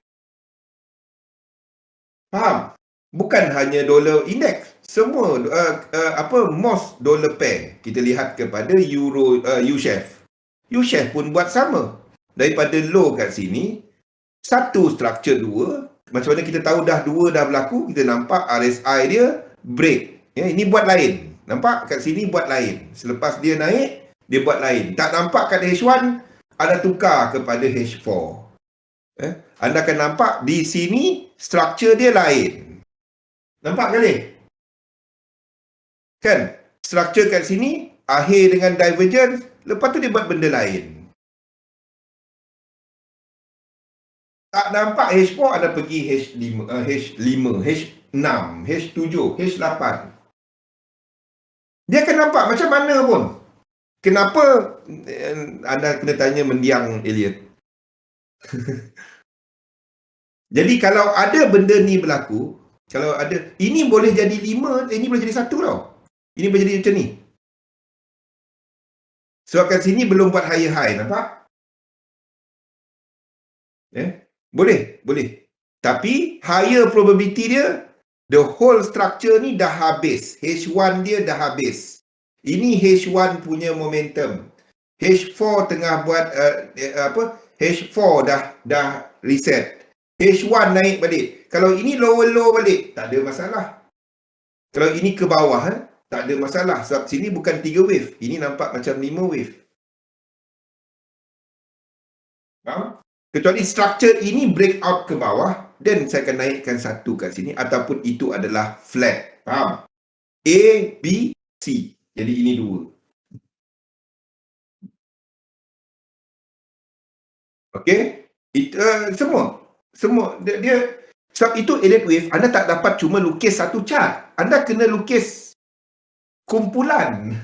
Faham? Bukan hanya dolar index. Semua most dollar pair. Kita lihat kepada euro U-Shave. U-Shave pun buat sama. Daripada low kat sini, satu structure 2. Macam mana kita tahu dah 2 dah berlaku? Kita nampak RSI dia break. Ya, ini buat lain. Nampak kat sini buat lain. Selepas dia naik, dia buat lain. Tak nampak kat H1, ada tukar kepada H4. Anda akan nampak di sini structure dia lain. Nampak kali? Kan? Structure kat sini akhir dengan divergence, lepas tu dia buat benda lain. Tak nampak H4 ada pergi H5, H5, H6, H7, H8. Dia akan nampak macam mana pun. Kenapa anda kena tanya mendiang Elliot? Jadi kalau ada benda ni berlaku, kalau ada, ini boleh jadi 5, ini boleh jadi 1 tau. Ini boleh jadi macam ni. Sebab kat sini belum buat higher high, nampak? Boleh. Tapi higher probability dia, the whole structure ni dah habis. H1 dia dah habis. Ini H1 punya momentum. H4 tengah buat H4 dah reset. H1 naik balik. Kalau ini low balik, tak ada masalah. Kalau ini ke bawah, tak ada masalah. Sebab sini bukan 3 wave. Ini nampak macam 5 wave. Faham? Kecuali structure ini breakout ke bawah, dan saya akan naikkan 1 kat sini, ataupun itu adalah flat. Faham? A, B, C. Jadi ini 2. Okey? Semua. Dia sebab itu Elliott Wave, anda tak dapat cuma lukis satu chart. Anda kena lukis kumpulan.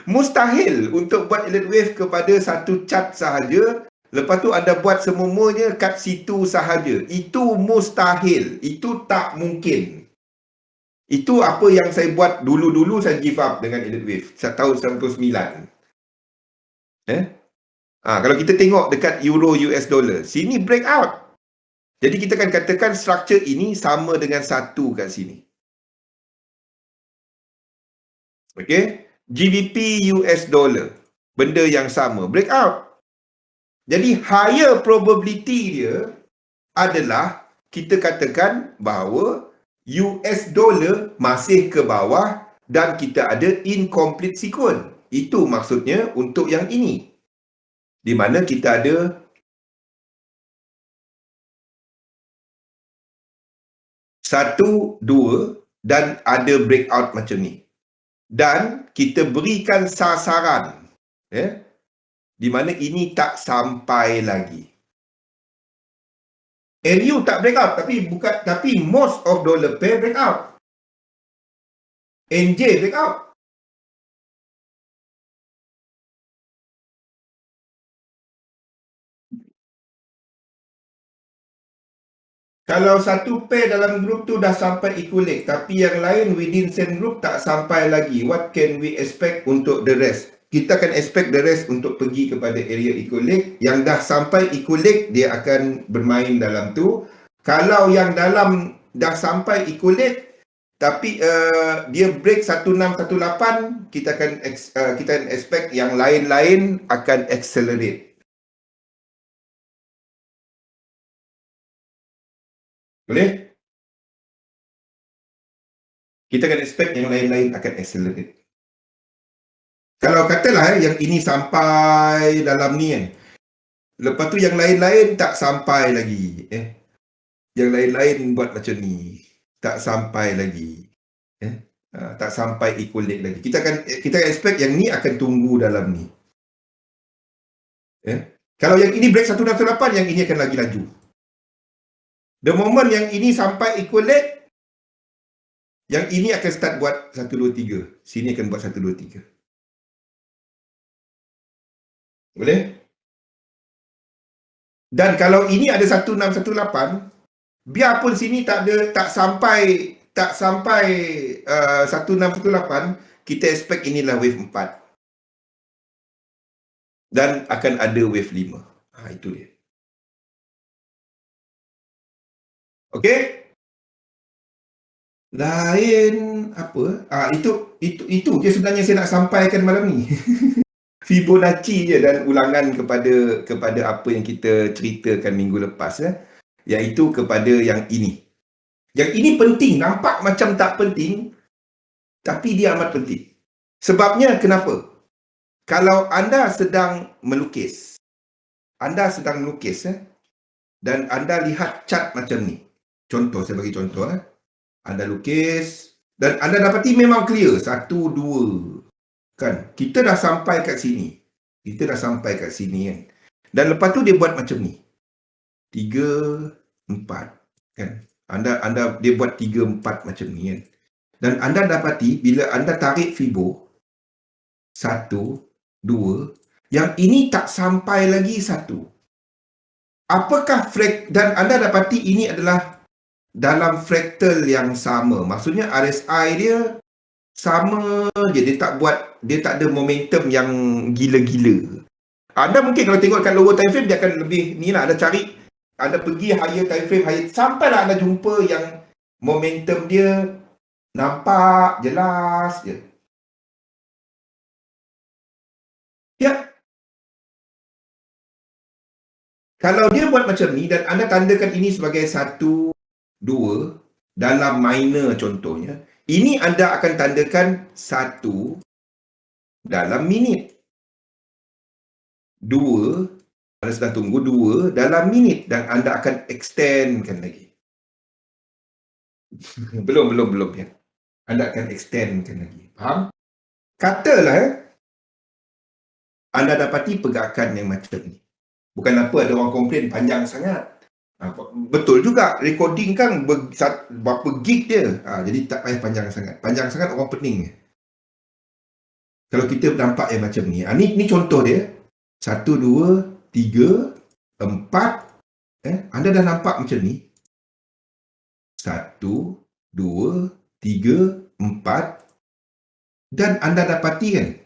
Mustahil untuk buat Elliott Wave kepada satu chart sahaja. Lepas tu anda buat semuanya kat situ sahaja. Itu mustahil. Itu tak mungkin. Itu apa yang saya buat dulu-dulu, saya give up dengan Elliott Wave. Tahun 99. Kalau kita tengok dekat Euro US dollar, sini breakout. Jadi kita akan katakan structure ini sama dengan 1 kat sini. Okey? GBP US dollar, benda yang sama, breakout. Jadi higher probability dia adalah kita katakan bahawa US dollar masih ke bawah dan kita ada incomplete sequence. Itu maksudnya untuk yang ini. Di mana kita ada 1, 2 dan ada breakout macam ni. Dan kita berikan sasaran, di mana ini tak sampai lagi. LU tak breakout, tapi most of dollar pair breakout. NJ breakout. Kalau satu pair dalam group tu dah sampai equalate, tapi yang lain within same group tak sampai lagi, what can we expect untuk the rest? Kita akan expect the rest untuk pergi kepada area equalate. Yang dah sampai equalate, dia akan bermain dalam tu. Kalau yang dalam dah sampai equalate, tapi dia break 1618, kita akan expect yang lain-lain akan accelerate. Boleh? Kita akan expect yang lain-lain akan accelerate. Kalau katalah yang ini sampai dalam ni kan, lepas tu yang lain-lain tak sampai lagi. Yang lain-lain buat macam ni, tak sampai lagi. Tak sampai equalate lagi. Kita akan expect yang ni akan tunggu dalam ni. Kalau yang ini break 168, yang ini akan lagi laju. The moment yang ini sampai equalate, yang ini akan start buat 1, 2, 3. Sini akan buat 1, 2, 3. Boleh? Dan kalau ini ada 1618, biarpun sini tak sampai 1618, kita expect inilah wave 4. Dan akan ada wave 5. Itu dia. Okey? Lain apa? Itu je sebenarnya saya nak sampaikan malam ni. Fibonacci je dan ulangan kepada apa yang kita ceritakan minggu lepas, iaitu kepada yang ini. Yang ini penting, nampak macam tak penting, tapi dia amat penting. Sebabnya kenapa? Kalau anda sedang melukis, dan anda lihat cat macam ni. Contoh, saya bagi contoh. Anda lukis, dan anda dapati memang clear. 1, 2. Kan? Kita dah sampai kat sini. Kan? Dan lepas tu dia buat macam ni. 3, 4. Kan? Dia buat 3, 4 macam ni kan. Dan anda dapati bila anda tarik fibo 1, 2, yang ini tak sampai lagi 1. Apakah dan anda dapati ini adalah dalam fraktal yang sama. Maksudnya RSI dia sama je, dia tak ada momentum yang gila-gila. Anda mungkin kalau tengok kat lower time frame, dia akan lebih ni lah. Anda pergi higher time frame, sampailah anda jumpa yang momentum dia nampak jelas je. Ya. Kalau dia buat macam ni dan anda tandakan ini sebagai 1, 2 dalam minor contohnya, ini anda akan tandakan 1 dalam minit. 2, anda sedang tunggu 2 dalam minit dan anda akan extendkan lagi. belum ya. Anda akan extendkan lagi. Faham? Katalah anda dapati pergerakan yang macam ni. Bukan apa ada orang komplain panjang sangat. Betul juga, recording kan berapa gig dia. Jadi tak payah panjang sangat. Panjang sangat orang pening. Kalau kita nampak yang macam ni. Ni contoh dia. 1, 2, 3, 4. Anda dah nampak macam ni. 1, 2, 3, 4. Dan anda dapati kan.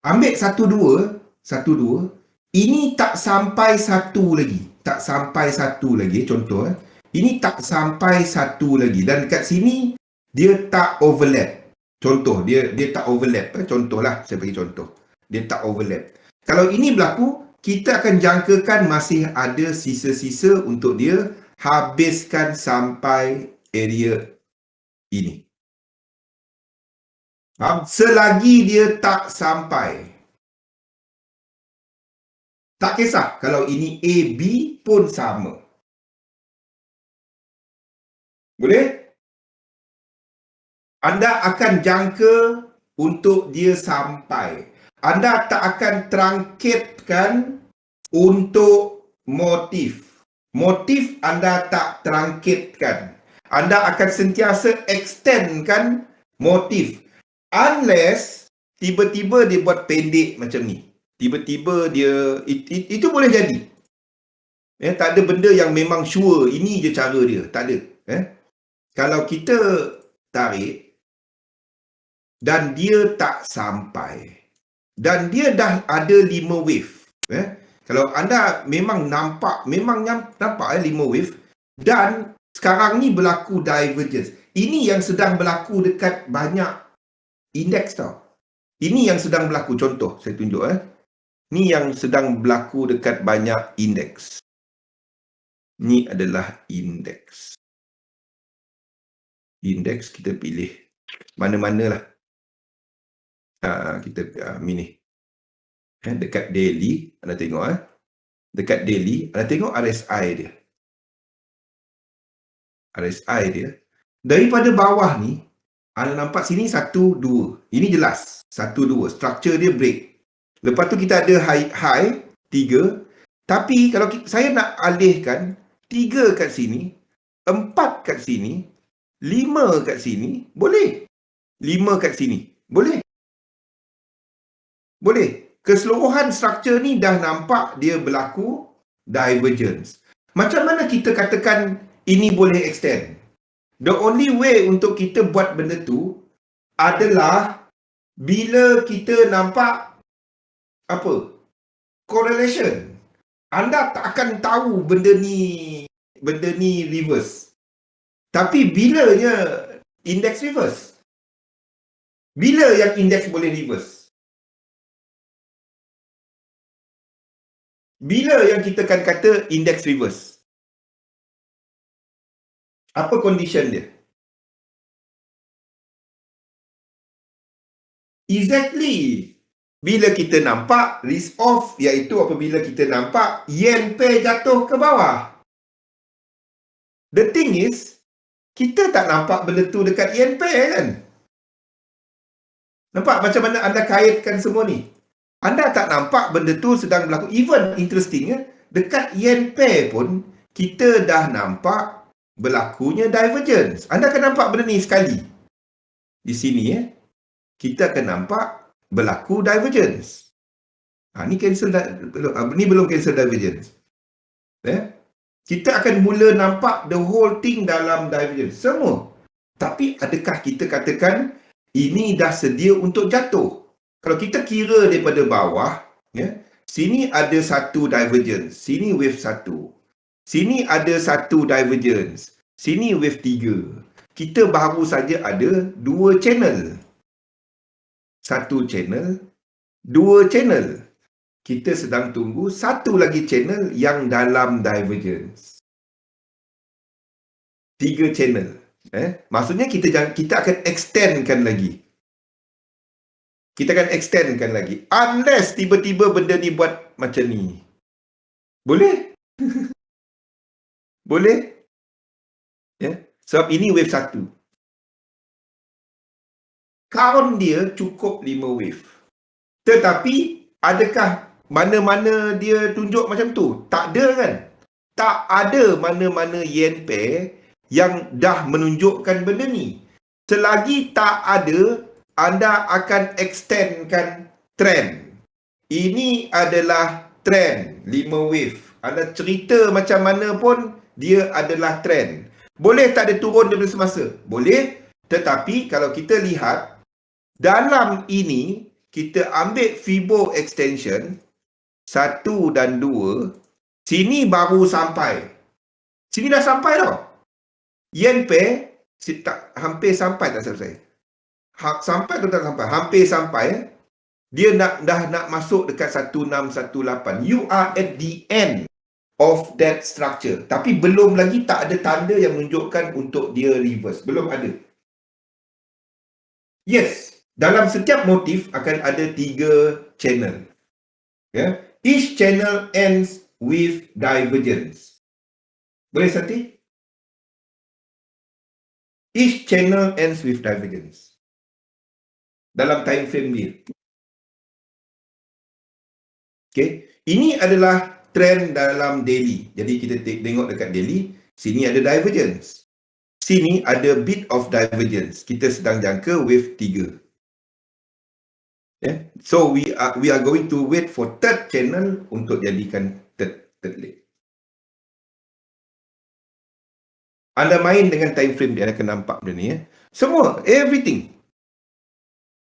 Ambil 1, 2. Ini tak sampai 1 lagi. Tak sampai 1 lagi. Contoh. Ini tak sampai 1 lagi. Dan dekat sini, dia tak overlap. Contoh, dia tak overlap. Contohlah, saya bagi contoh. Dia tak overlap. Kalau ini berlaku, kita akan jangkakan masih ada sisa-sisa untuk dia habiskan sampai area ini. Selagi dia tak sampai. Tak kisah kalau ini A, B pun sama. Boleh? Anda akan jangka untuk dia sampai. Anda tak akan truncatekan untuk motif. Motif anda tak truncatekan. Anda akan sentiasa extendkan motif. Unless tiba-tiba dia buat pendek macam ni. Tiba-tiba dia, itu boleh jadi. Tak ada benda yang memang sure, ini je cara dia. Tak ada. Kalau kita tarik dan dia tak sampai, dan dia dah ada 5 wave. Kalau anda memang nampak 5 wave, dan sekarang ni berlaku divergence. Ini yang sedang berlaku dekat banyak indeks tau. Ini yang sedang berlaku. Contoh, saya tunjuk. Ni yang sedang berlaku dekat banyak indeks. Ni adalah indeks. Indeks kita pilih mana-mana lah. Kita ni. Dekat daily, anda tengok. Dekat daily, anda tengok RSI dia. RSI dia. Daripada bawah ni, anda nampak sini 1, 2. Ini jelas. 1, 2. Structure dia break. Lepas tu kita ada high 3. Tapi kalau saya nak alihkan 3 kat sini, 4 kat sini, 5 kat sini, boleh. 5 kat sini, boleh. Boleh. Keseluruhan struktur ni dah nampak dia berlaku divergence. Macam mana kita katakan ini boleh extend? The only way untuk kita buat benda tu adalah bila kita nampak apa? Correlation. Anda tak akan tahu benda ni reverse. Tapi bilanya indeks reverse? Bila yang indeks boleh reverse? Bila yang kita akan kata indeks reverse? Apa condition dia? Exactly. Bila kita nampak risk off, iaitu apabila kita nampak yen pair jatuh ke bawah. The thing is, kita tak nampak benda tu dekat yen pair kan? Nampak macam mana anda kaitkan semua ni? Anda tak nampak benda tu sedang berlaku. Even interesting, dekat yen pair pun, kita dah nampak berlakunya divergence. Anda akan nampak benda ni sekali. Di sini, kita akan nampak berlaku divergence. Ni belum cancel divergence. Kita akan mula nampak the whole thing dalam divergence. Semua. Tapi adakah kita katakan ini dah sedia untuk jatuh? Kalau kita kira daripada bawah, sini ada satu divergence, sini wave 1. Sini ada satu divergence, sini wave 3. Kita baru saja ada 2 channel. 1 channel, 2 channel. Kita sedang tunggu satu lagi channel yang dalam divergence. 3 channel. Maksudnya kita akan extendkan lagi. Kita akan extendkan lagi. Unless tiba-tiba benda ni buat macam ni. Boleh? Boleh? Sebab ini wave 1. Count dia cukup 5 wave. Tetapi, adakah mana-mana dia tunjuk macam tu? Tak ada kan? Tak ada mana-mana yen pair yang dah menunjukkan benda ni. Selagi tak ada, anda akan extendkan trend. Ini adalah trend 5 wave. Anda cerita macam mana pun, dia adalah trend. Boleh tak dia turun daripada semasa? Boleh. Tetapi kalau kita lihat, dalam ini, kita ambil Fibo extension 1 dan 2. Sini baru sampai. Sini dah sampai tau. Yen pair, hampir sampai tak selesai. Sampai atau tak sampai? Hampir sampai. Dia dah nak masuk dekat 1618. You are at the end of that structure. Tapi belum lagi tak ada tanda yang menunjukkan untuk dia reverse. Belum ada. Yes. Dalam setiap motif akan ada 3 channel. Each channel ends with divergence. Boleh Santi? Each channel ends with divergence. Dalam time frame dia. Okay. Ini adalah trend dalam daily. Jadi kita tengok dekat daily, sini ada divergence. Sini ada bit of divergence. Kita sedang jangka wave 3. So we are going to wait for third channel untuk jadikan third leg. Anda main dengan time frame dia, anda akan nampak benda ni. Semua, everything.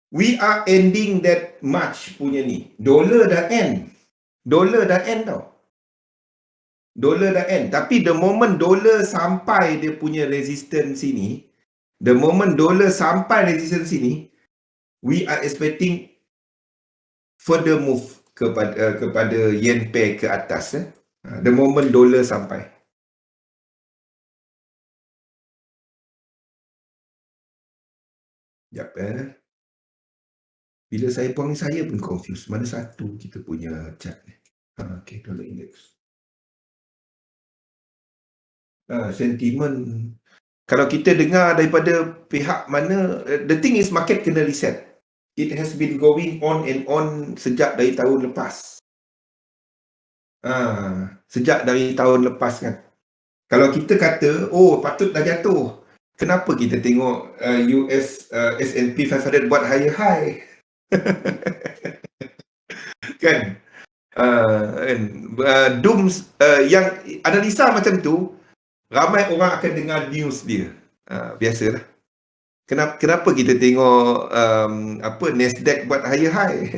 We are ending that March punya ni. Dolar dah end. Dolar dah end tau. Dolar dah end. Tapi the moment dolar sampai dia punya resistance sini, the moment dolar sampai resistance sini, we are expecting further move kepada yen pair ke atas. The moment dolar sampai. Sekejap. Bila saya buang ni, saya pun confused. Mana satu kita punya chart ni? Okay, dollar index. Sentiment. Kalau kita dengar daripada pihak mana, the thing is market kena reset. It has been going on and on sejak dari tahun lepas. Sejak dari tahun lepas kan. Kalau kita kata, oh patut dah jatuh. Kenapa kita tengok US S&P 500 buat higher high? Kan? Dooms yang analisa macam tu, ramai orang akan dengar news dia. Biasalah. Kenapa kita tengok Nasdaq buat higher high?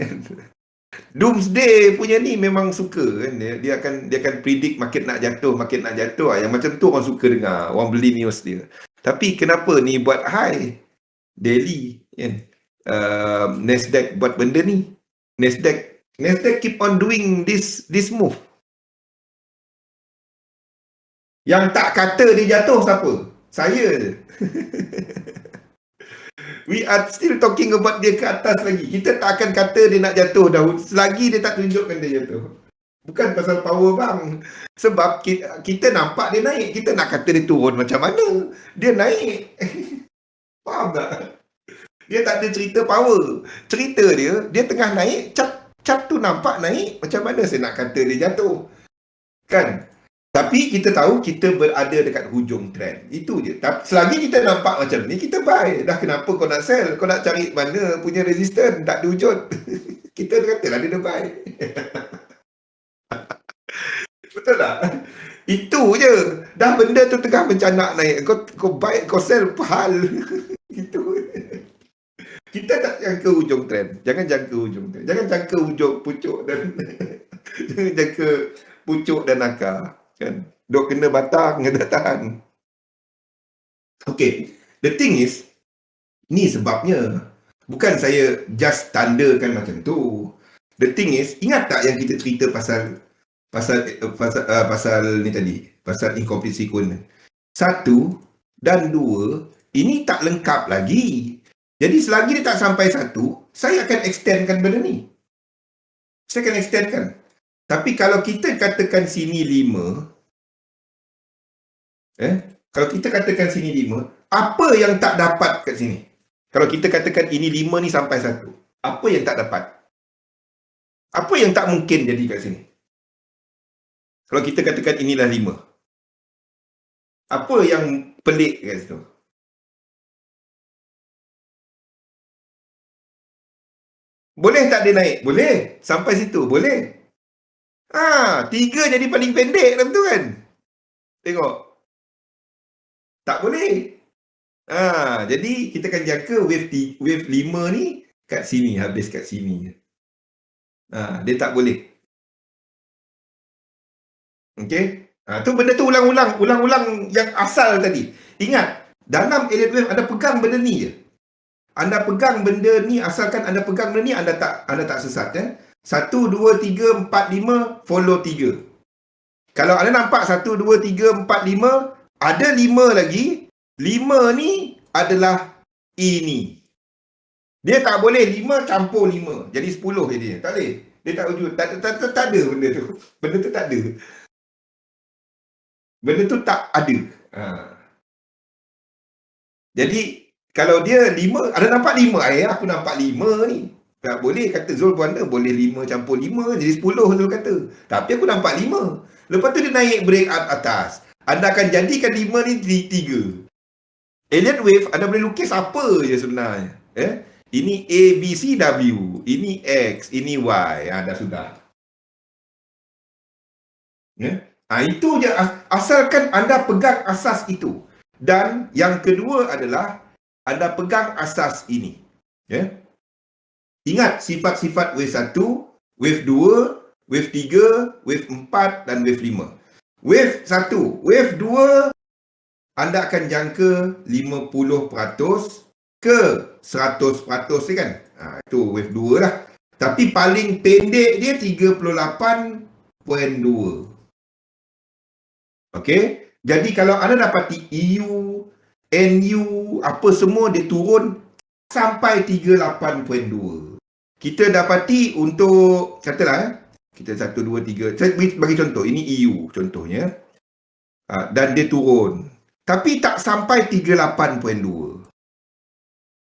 Doomsday punya ni memang suka kan, dia akan predict market nak jatuh. Yang macam tu orang suka dengar, orang beli news dia. Tapi kenapa ni buat high daily kan? Nasdaq buat benda ni. Nasdaq keep on doing this move. Yang tak kata dia jatuh siapa? Saya je. We are still talking about dia ke atas lagi. Kita tak akan kata dia nak jatuh dahulu selagi dia tak tunjukkan dia jatuh. Bukan pasal power bang. Sebab kita nampak dia naik. Kita nak kata dia turun macam mana? Dia naik. Faham tak? Dia tak ada cerita power. Cerita dia tengah naik. Cat tu nampak naik. Macam mana saya nak kata dia jatuh? Kan? Tapi kita tahu kita berada dekat hujung trend. Itu je. Tapi selagi kita nampak macam ni, kita buy. Dah kenapa kau nak sell? Kau nak cari mana punya resistance? Tak ada wujud. Kita katalah dia buy. Betul tak? Itu je. Dah benda tu tengah mencanak naik. Kau buy, kau sell, pahal. Gitu. Kita tak jangka hujung trend. Jangan jangka hujung trend. Jangan jangka hujung pucuk dan jangan jangka pucuk dan akar. Kan? Dok kena batang, kena tahan. Okay. The thing is, ni sebabnya. Bukan saya just tandakan macam tu. The thing is, ingat tak yang kita cerita pasal ni tadi, pasal incomplete sequence. 1 dan 2, ini tak lengkap lagi. Jadi selagi dia tak sampai 1, saya akan extendkan benda ni. Saya akan extendkan. Tapi kalau kita katakan sini 5, kalau kita katakan sini 5, apa yang tak dapat kat sini? Kalau kita katakan ini 5 ni sampai 1, apa yang tak dapat? Apa yang tak mungkin jadi kat sini? Kalau kita katakan inilah 5, apa yang pelik kat situ? Boleh tak dia naik? Boleh. Sampai situ, boleh. 3 jadi paling pendek lah, betul kan? Tengok. Tak boleh. Jadi kita akan jangka wave 5 ni kat sini, habis kat sini. Dia tak boleh. Okay? Tu benda tu ulang-ulang yang asal tadi. Ingat, dalam Elliott Wave anda pegang benda ni je. Anda pegang benda ni, asalkan anda pegang benda ni, anda tak sesat. 1, 2, 3, 4, 5, follow 3. Kalau anda nampak 1, 2, 3, 4, 5, ada 5 lagi. 5 ni adalah ini. Dia tak boleh 5 campur 5. Jadi 10 je dia. Tak boleh. Dia tak wujud. Tak ada benda tu. Benda tu tak ada. Benda tu tak ada. Jadi kalau dia 5, ada nampak 5, aku nampak 5 ni. Tak boleh kata Zul Buana boleh 5 campur 5 jadi 10 Zul kata. Tapi aku nampak 5. Lepas tu dia naik break atas. Anda akan jadikan 5 ni 3. Elliott Wave anda boleh lukis apa je sebenarnya. Ini A, B, C, W. Ini X, ini Y. Dah sudah. Itu je. Asalkan anda pegang asas itu. Dan yang kedua adalah anda pegang asas ini. Ya. Ingat sifat-sifat wave 1, wave 2, wave 3, wave 4 dan wave 5. Wave 1, wave 2 anda akan jangka 50% ke 100% kan. Itu wave 2 lah. Tapi paling pendek dia 38.2. Okey. Jadi kalau anda dapati EU, NU, apa semua dia turun sampai 38.2. Kita dapati untuk, katalah kita 1, 2, 3, saya bagi contoh, ini EU contohnya. Dan dia turun. Tapi tak sampai 38.2.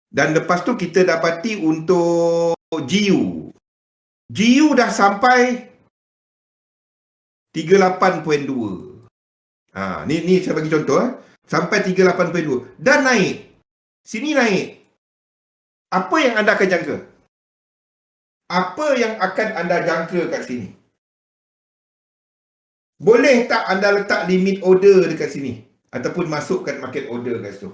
Dan lepas tu kita dapati untuk GU. GU dah sampai 38.2. Ni saya bagi contoh. Sampai 38.2. Dan naik. Sini naik. Apa yang anda akan jangka? Apa yang akan anda jangka kat sini? Boleh tak anda letak limit order dekat sini? Ataupun masukkan market order kat situ?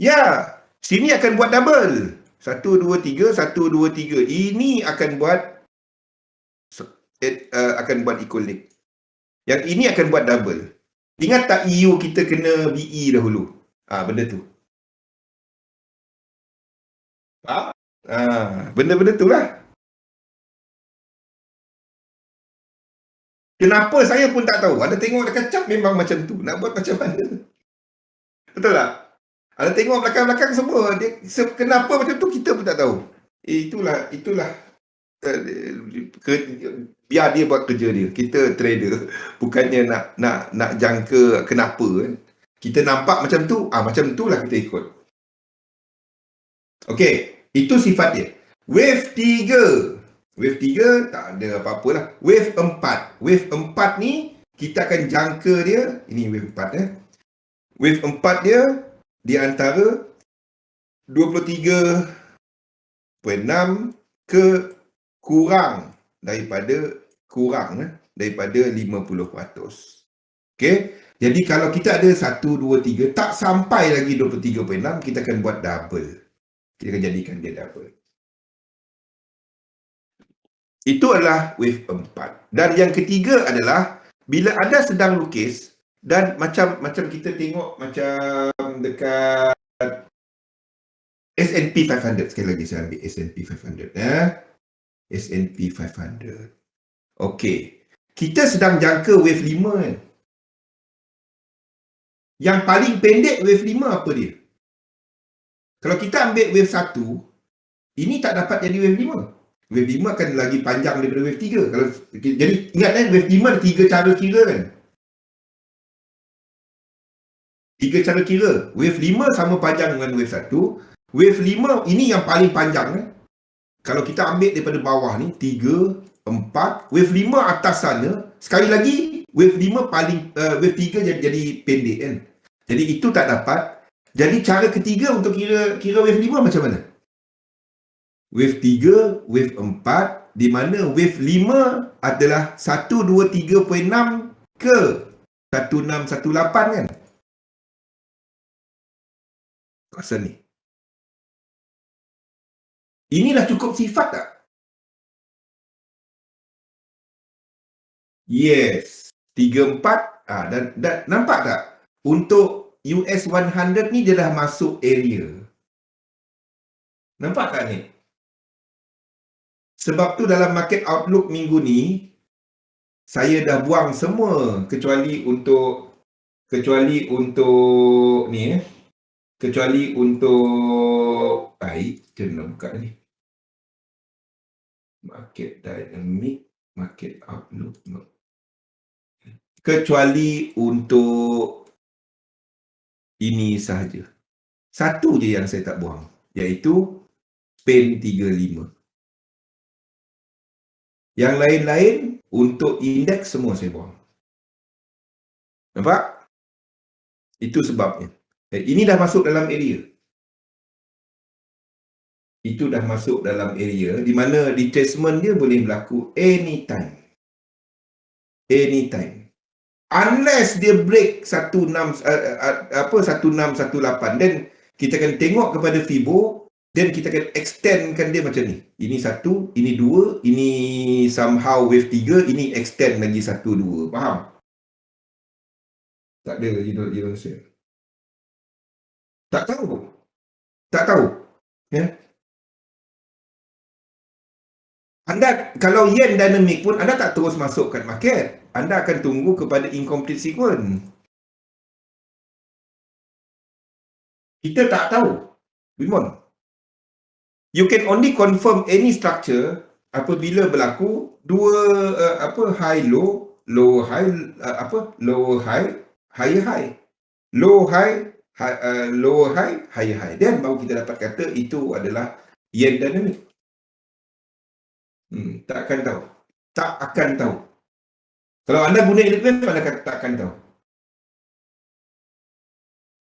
Ya, sini akan buat double. 1, 2, 3, 1, 2, 3. Ini akan buat equal leg. Yang ini akan buat double. Ingat tak EU kita kena BE dahulu? Benda tu. Benda-benda tu lah. Kenapa saya pun tak tahu. Anda tengok dekat chart memang macam tu. Nak buat macam mana? Betul tak? Anda tengok belakang-belakang semua. Kenapa macam tu kita pun tak tahu. Itulah biar dia buat kerja dia. Kita trader. Bukannya nak jangka kenapa kan. Kita nampak macam tu, macam tu lah kita ikut. Okey, itu sifat dia. Wave 3. Wave 3 tak ada apa-apa lah. Wave 4. Wave 4 ni kita akan jangka dia. Ini wave 4 Wave 4 dia di antara 23.6 ke kurang daripada 50%. Okey. Jadi kalau kita ada 1, 2, 3 tak sampai lagi 23.6, kita akan buat double. Kita akan jadikan dia double. Itu adalah wave 4. Dan yang ketiga adalah bila anda sedang lukis dan macam kita tengok macam dekat S&P 500. Sekali lagi saya ambil S&P 500 S&P 500. Okey. Kita sedang jangka wave 5 kan. Yang paling pendek wave 5 apa dia? Kalau kita ambil wave 1, ini tak dapat jadi wave 5. Wave 5 akan lagi panjang daripada wave 3. Jadi ingat wave 5 ada 3 cara kira kan. 3 cara kira. Wave 5 sama panjang dengan wave 1. Wave 5 ini yang paling panjang Kalau kita ambil daripada bawah ni 3, 4, wave 5 atas sana, sekali lagi wave 5 paling wave 3 jadi pendek kan. Jadi itu tak dapat. Jadi cara ketiga untuk kira wave 5 macam mana? Wave 3, wave 4, di mana wave 5 adalah 123.6 ke 1618 kan? Kawasan ni. Inilah cukup sifat tak? Yes. 3, 4. Dan nampak tak? Untuk US 100 ni dia dah masuk area. Nampak tak ni? Sebab tu dalam market outlook minggu ni, saya dah buang semua kecuali untuk ni kecuali untuk kita nak buka ni. Market dynamic, market outlook. Kecuali untuk ini sahaja. Satu je yang saya tak buang, iaitu Spain 35. Yang lain-lain untuk indeks semua saya buang. Nampak? Itu sebabnya. Ini dah masuk dalam area. Itu dah masuk dalam area di mana retracement dia boleh berlaku anytime. anytime. Unless dia break 1618, then kita akan tengok kepada Fibo, then kita akan extendkan dia macam ni. Ini 1, ini 2, ini somehow wave 3, ini extend lagi 1, 2. Faham? Tak ada, you don't say. Tak tahu. Tak tahu. Ya. Anda kalau yen dynamic pun anda tak terus masukkan market. Anda akan tunggu kepada incomplete sequence. Kita tak tahu. Bimon. You can only confirm any structure apabila berlaku dua high low, low high, low high, high high, low high, low high, high high. Then baru kita dapat kata itu adalah yen dynamic. Tak akan tahu. Tak akan tahu. Kalau anda guna Electrowave, anda tak akan tahu.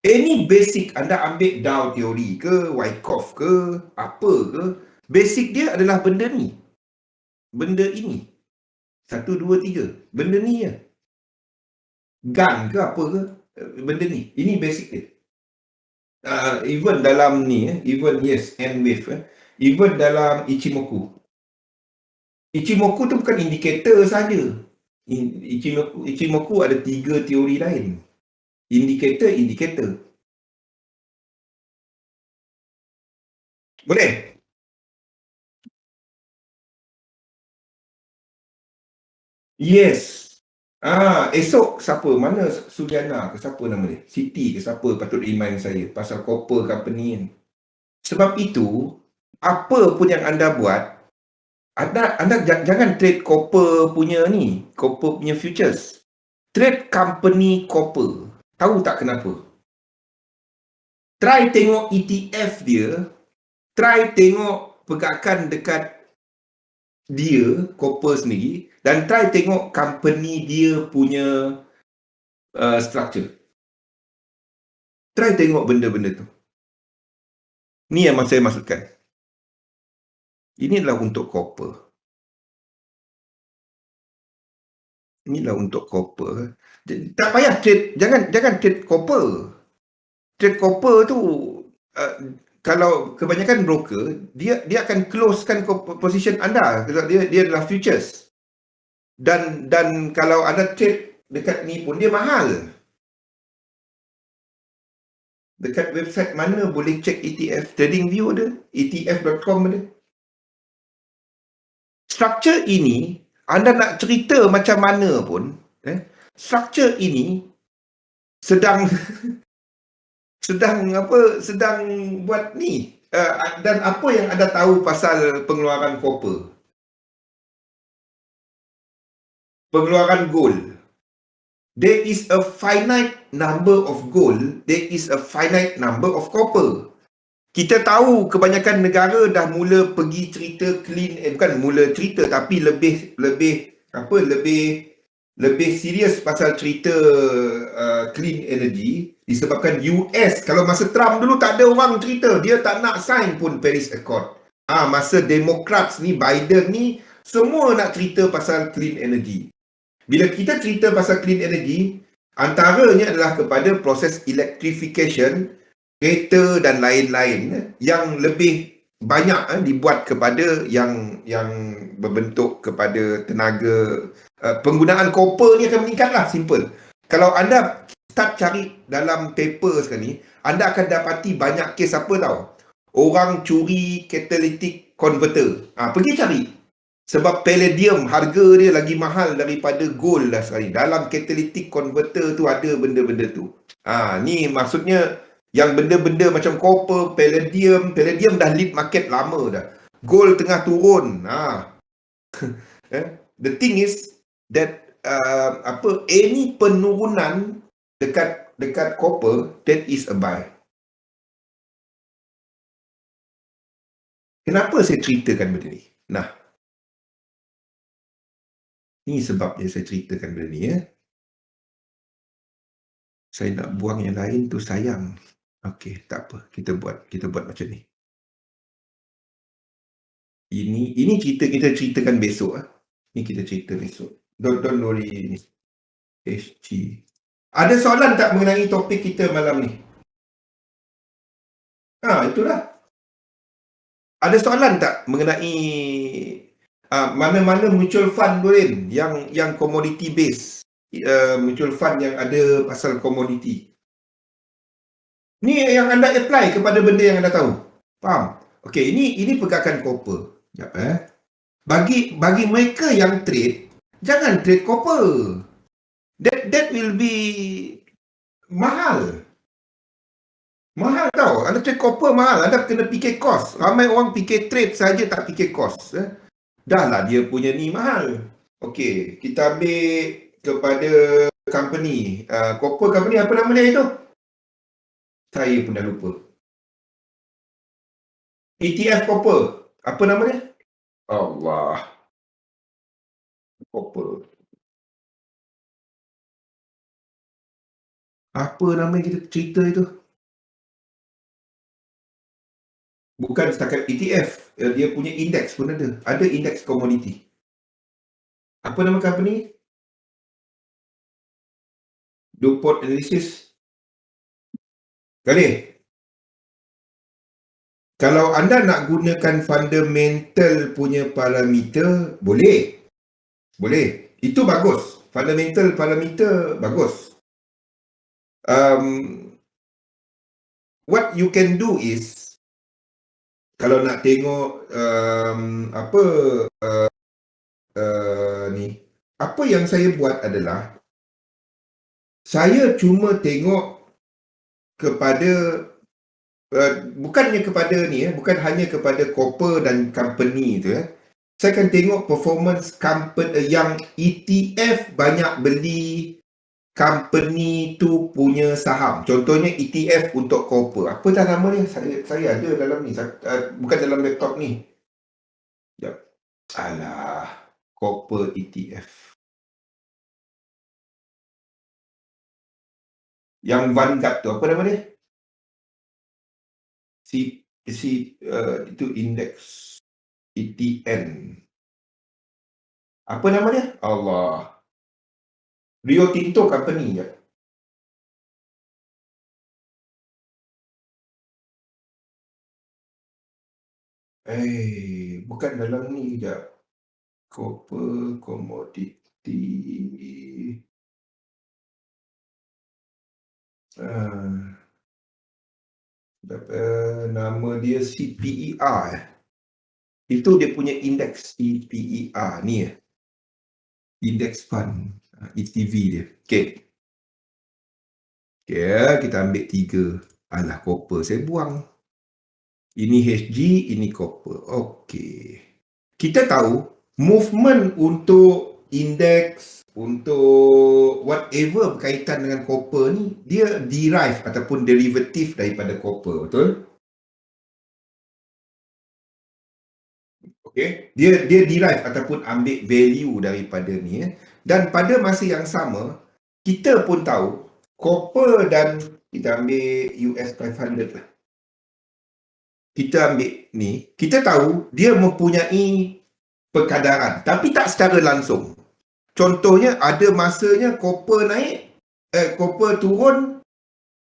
Any basic anda ambil Dow teori ke, Wyckoff ke, apa ke, basic dia adalah benda ni. Benda ini. 1, 2, 3. Benda ni je. Gun ke apa ke, benda ni. Ini basic dia. Even dalam ni, even yes, N wave, even dalam Ichimoku. Ichimoku tu bukan indikator saja. Ichimoku ada 3 teori lain. Indikator. Boleh? Yes. Esok siapa? Mana Sudiana ke siapa nama dia? Siti ke siapa patut remind saya pasal copper company kan. Sebab itu, apa pun yang anda buat, anda jangan trade copper punya ni, copper punya futures. Trade company copper. Tahu tak kenapa? Try tengok ETF dia, try tengok pergerakan dekat dia, copper sendiri, dan try tengok company dia punya structure. Try tengok benda-benda tu. Ni yang saya maksudkan. Ini adalah untuk copper. Inilah untuk copper. Tak payah trade, jangan trade copper. Trade copper tu kalau kebanyakan broker, dia akan closekan position anda. Dia adalah futures. Dan kalau anda trade dekat ni pun dia mahal. Dekat website mana boleh check ETF? TradingView ada, ETF.com ada. Structure ini, anda nak cerita macam mana pun, structure ini sedang buat ni. Dan apa yang anda tahu pasal pengeluaran copper? Pengeluaran gold. There is a finite number of gold, there is a finite number of copper. Kita tahu kebanyakan negara dah mula pergi cerita clean, bukan mula cerita tapi lebih serius pasal cerita clean energy disebabkan US. Kalau masa Trump dulu tak ada orang cerita, dia tak nak sign pun Paris Accord. Masa Democrats ni, Biden ni, semua nak cerita pasal clean energy. Bila kita cerita pasal clean energy, antaranya adalah kepada proses electrification, kereta dan lain-lain yang lebih banyak dibuat kepada yang berbentuk kepada tenaga. Penggunaan copper ni akan meningkatlah, simple. Kalau anda start cari dalam paper sekarang ni, anda akan dapati banyak kes apa tahu? Orang curi catalytic converter. Pergi cari. Sebab palladium harga dia lagi mahal daripada gold dah sekarang ni. Dalam catalytic converter tu ada benda-benda tu. Ni maksudnya yang benda-benda macam copper, palladium dah lead market lama dah. Gold tengah turun. The thing is that any penurunan dekat copper, that is a buy. Kenapa saya ceritakan benda ni? Ini sebabnya saya ceritakan benda ni ya. Saya nak buang yang lain tu sayang. Okey, tak apa. Kita buat macam ni. Ini cerita kita ceritakan besok. Ini kita cerita besok. Don't worry. HG. Ada soalan tak mengenai topik kita malam ni? Itulah. Ada soalan tak mengenai mana-mana mutual fund boleh yang commodity base, mutual fund yang ada pasal commodity. Ni yang anda apply kepada benda yang anda tahu. Faham? Okey, ini pergerakan copper. Sekejap Bagi mereka yang trade, jangan trade copper. That will be mahal. Mahal tau. Anda trade copper mahal. Anda kena fikir cost. Ramai orang fikir trade saja tak fikir cost. Dah lah dia punya ni mahal. Okey, kita ambil kepada company. Copper company apa nama dia itu? Saya pun dah lupa. ETF copper. Apa nama dia? Allah. Copper. Apa nama yang kita cerita itu? Bukan setakat ETF. Dia punya indeks pun ada. Ada indeks commodity. Apa nama company? DuPont Analysis. Kali. Kalau anda nak gunakan fundamental punya parameter, boleh. Boleh. Itu bagus. Fundamental parameter bagus. What you can do is, kalau nak tengok ni, apa yang saya buat adalah saya cuma tengok kepada bukannya kepada ni bukan hanya kepada copper dan company tu saya akan tengok performance company yang ETF banyak beli company tu punya saham. Contohnya ETF untuk copper. Apa dah nama dia? Saya ada dalam ni. Bukan dalam laptop ni. Sekejap. Alah. Copper ETF. Yang Vanguard tu. Apa nama dia? Itu indeks. ETN. Apa nama dia? Allah. Rio Tinto Company je. Bukan dalam ni je. Copper commodity. Nama dia CPER. Itu dia punya indeks CPER ni Index Fund. ETV dia. Okey. Kita ambil 3. Alah, copper saya buang. Ini HG, ini copper. Okey. Kita tahu movement untuk indeks, untuk whatever berkaitan dengan copper ni, dia derive ataupun derivative daripada copper, betul? Okey, dia derive ataupun ambil value daripada ni dan pada masa yang sama kita pun tahu copper dan kita ambil US 500 lah. Kita ambil ni, kita tahu dia mempunyai perkadaran tapi tak secara langsung. Contohnya ada masanya copper naik, copper turun,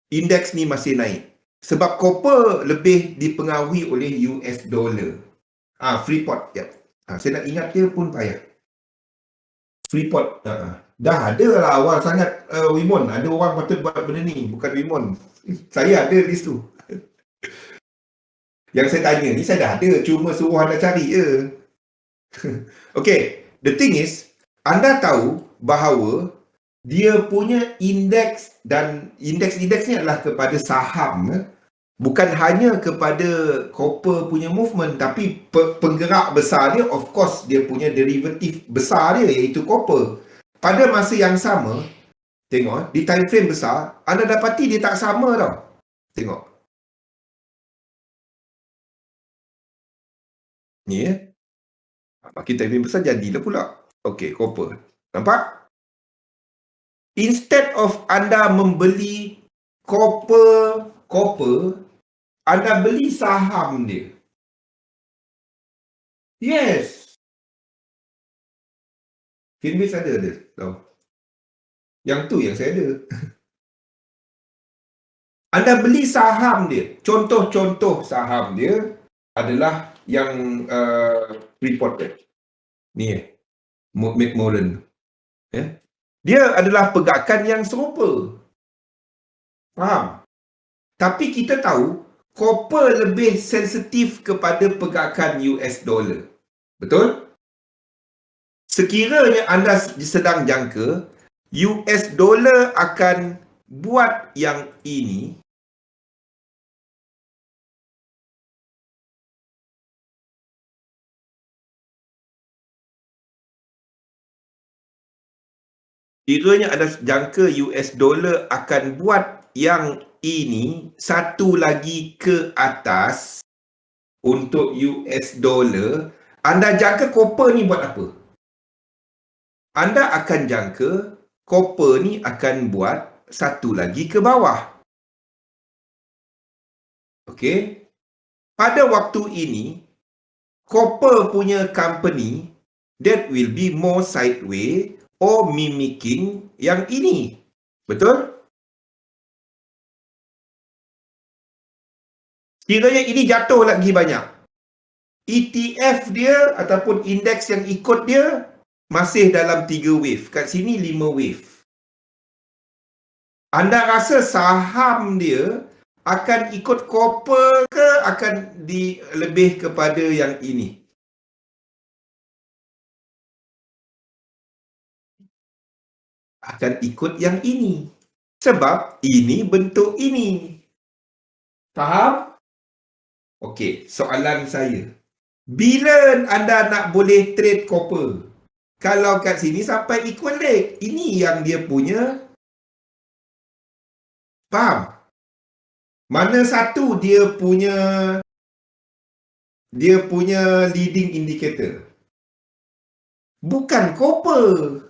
indeks ni masih naik. Sebab copper lebih dipengaruhi oleh US dollar. Freeport. Saya nak ingat dia pun payah. Freeport. Dah ada lah awal sangat Wimon. Ada orang patut buat benda ni. Bukan Wimon. Saya ada list tu. Yang saya tanya ni saya dah ada. Cuma suruh anda cari je. Okay. The thing is, anda tahu bahawa dia punya indeks dan indeks ni adalah kepada saham. Bukan hanya kepada copper punya movement, tapi penggerak besar dia, of course, dia punya derivative besar dia, iaitu copper. Pada masa yang sama, tengok, di time frame besar, anda dapati dia tak sama tau. Tengok. Ni makin time frame besar, jadilah pula. Okay, copper. Nampak? Instead of anda membeli copper, anda beli saham dia. Yes. Finbase ada. Tahu. Yang tu yang saya ada. Anda beli saham dia. Contoh-contoh saham dia adalah yang reported. Ni McMorran. Dia adalah pergerakan yang serupa. Faham? Tapi kita tahu copper lebih sensitif kepada pergerakan US dollar. Betul? Sekiranya anda sedang jangka US dollar akan buat yang ini, kiranya anda jangka US dollar akan buat yang ini satu lagi ke atas untuk US dollar, anda jangka copper ni buat apa? Anda akan jangka copper ni akan buat satu lagi ke bawah. Okey. Pada waktu ini, copper punya company that will be more sideways or mimicking yang ini. Betul? Kiranya ini jatuh lagi banyak. ETF dia ataupun indeks yang ikut dia masih dalam 3 wave. Kat sini 5 wave. Anda rasa saham dia akan ikut copper ke akan lebih kepada yang ini? Akan ikut yang ini. Sebab ini bentuk ini. Faham? Okey, soalan saya. Bila anda nak boleh trade copper? Kalau kat sini sampai equal leg. Ini yang dia punya. Faham? Mana satu dia punya leading indicator? Bukan copper.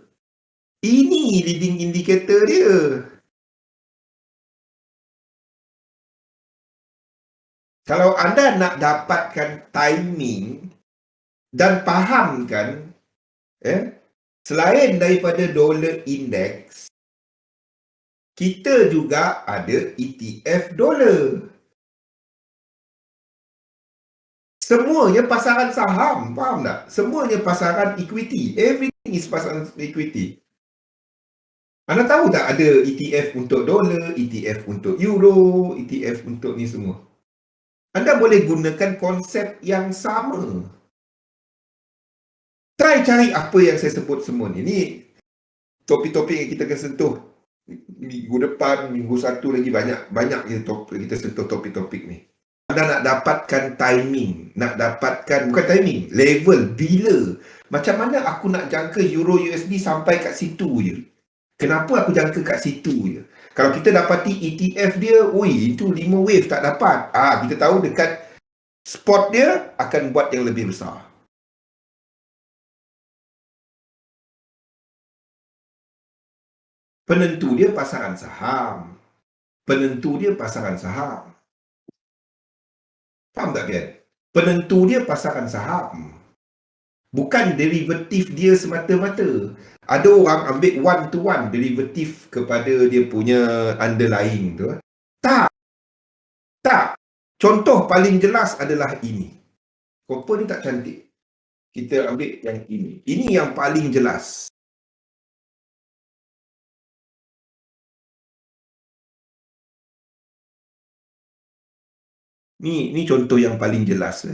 Ini leading indicator dia. Kalau anda nak dapatkan timing dan fahamkan, selain daripada dollar index, kita juga ada ETF dollar. Semuanya pasaran saham, faham tak? Semuanya pasaran equity. Everything is pasaran equity. Anda tahu tak ada ETF untuk dolar, ETF untuk euro, ETF untuk ni semua? Anda boleh gunakan konsep yang sama. Try cari apa yang saya sebut semua ni. Ni topik-topik yang kita akan sentuh minggu depan, minggu satu lagi banyak kita sentuh topik-topik ni. Anda nak dapatkan timing, nak dapatkan, bukan timing, level, bila. Macam mana aku nak jangka Euro USD sampai kat situ je? Kenapa aku jangka kat situ je? Kalau kita dapati ETF dia, itu 5 wave tak dapat. Kita tahu dekat spot dia akan buat yang lebih besar. Penentu dia pasaran saham. Penentu dia pasaran saham. Faham tak, Bian? Penentu dia pasaran saham. Bukan derivatif dia semata-mata. Ada orang ambil one-to-one derivatif kepada dia punya underlying tu. Tak. Contoh paling jelas adalah ini. Copper ni tak cantik. Kita ambil yang ini. Ini yang paling jelas. Ni contoh yang paling jelas.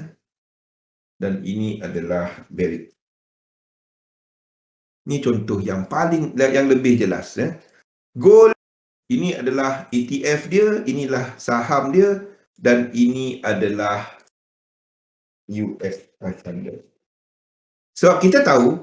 Dan ini adalah Barrick. Ni contoh yang lebih jelas. Gold, ini adalah ETF dia, inilah saham dia, dan ini adalah US 500. Sebab kita tahu,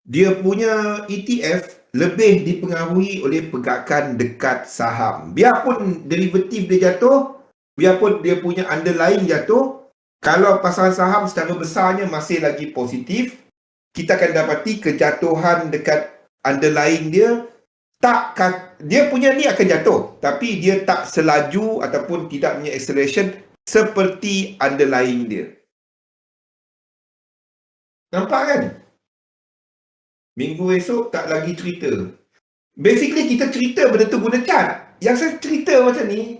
dia punya ETF lebih dipengaruhi oleh pergerakan dekat saham. Biarpun derivatif dia jatuh, biarpun dia punya underlying jatuh, kalau pasaran saham secara besarnya masih lagi positif, kita akan dapati kejatuhan dekat underlying dia, dia punya ni akan jatuh, tapi dia tak selaju ataupun tidak punya acceleration seperti underlying dia. Nampak kan? Minggu esok tak lagi cerita. Basically kita cerita benda tu guna chart. Yang saya cerita macam ni,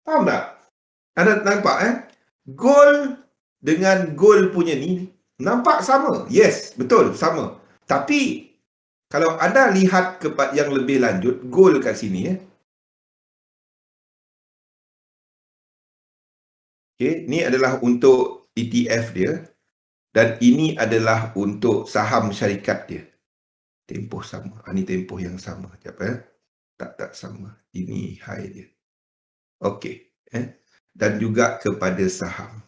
faham tak? Anda nampak goal dengan goal punya ni nampak sama. Yes, betul, sama. Tapi kalau anda lihat kepada yang lebih lanjut, goal kat sini okay, ni adalah untuk ETF dia dan ini adalah untuk saham syarikat dia. Tempoh sama. Ini tempoh yang sama. Sekejap tak sama. Ini high dia. Okey. Dan juga kepada saham.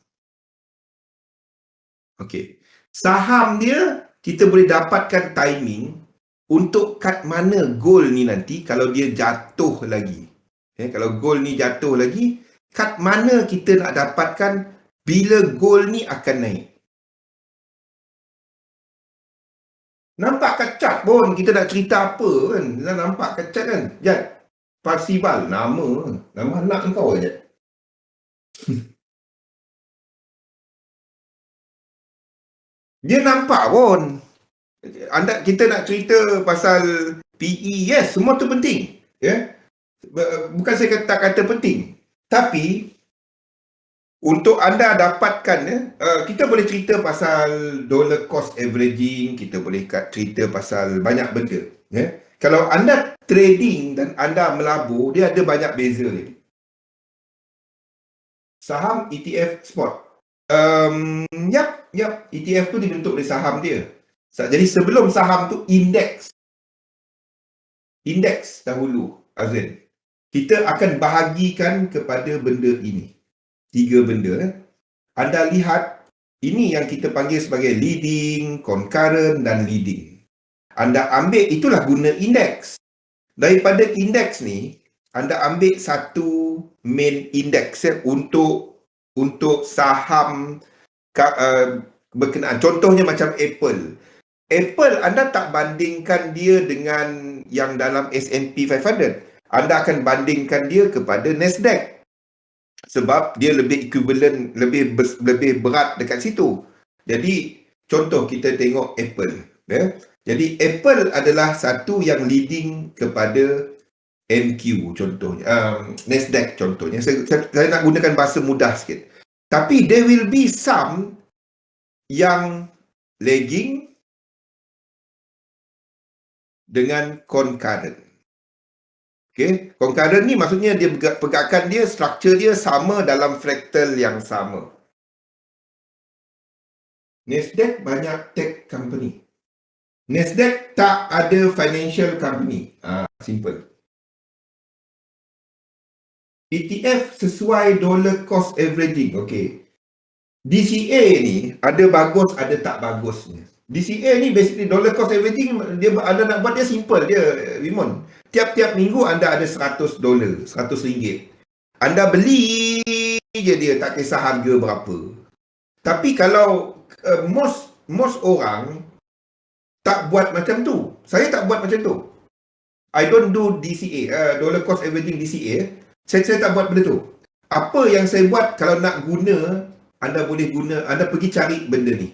Okey. Saham dia, kita boleh dapatkan timing untuk kat mana goal ni nanti kalau dia jatuh lagi. Kalau goal ni jatuh lagi, kat mana kita nak dapatkan bila goal ni akan naik. Nampak kat chart pun kita nak cerita apa kan. Kita nampak kat chart kan. Jad, Parsibal, nama anak kau je. Dia nampak pun. Kita nak cerita pasal PE, yes, semua tu penting. Bukan saya tak kata penting. Tapi untuk anda dapatkan kita boleh cerita pasal dollar cost averaging, kita boleh cerita pasal banyak benda. Kalau anda trading dan anda melabur, dia ada banyak beza dia. Saham, ETF, spot. Yap, ETF tu dibentuk oleh saham dia. Jadi sebelum saham tu indeks dahulu, Azrin. Kita akan bahagikan kepada benda ini. 3 benda. Anda lihat, ini yang kita panggil sebagai leading, concurrent dan leading. Anda ambil, itulah guna indeks. Daripada indeks ni, anda ambil satu main indeks untuk saham berkenaan. Contohnya macam Apple. Anda tak bandingkan dia dengan yang dalam S&P 500. Anda akan bandingkan dia kepada Nasdaq. Sebab dia lebih equivalent, lebih berat dekat situ. Jadi, contoh kita tengok Apple. Jadi, Apple adalah satu yang leading kepada NQ contohnya. Nasdaq contohnya. Saya nak gunakan bahasa mudah sikit. Tapi, there will be some yang lagging dengan concurrent. Okay. Concurrent ni maksudnya dia pergerakan dia, struktur dia sama dalam fraktal yang sama. Nasdaq banyak tech company. Nasdaq tak ada financial company. Simple. ETF sesuai dollar cost averaging. Okay. DCA ni ada bagus, ada tak bagusnya. DCA ni basically dollar cost averaging, dia anda nak buat dia simple dia, Wimon. Tiap-tiap minggu anda ada $100, RM100. Anda beli je dia, tak kisah harga berapa. Tapi kalau most orang tak buat macam tu. Saya tak buat macam tu. I don't do DCA, dollar cost averaging DCA. Saya tak buat benda tu. Apa yang saya buat, kalau nak guna, anda boleh guna, anda pergi cari benda ni.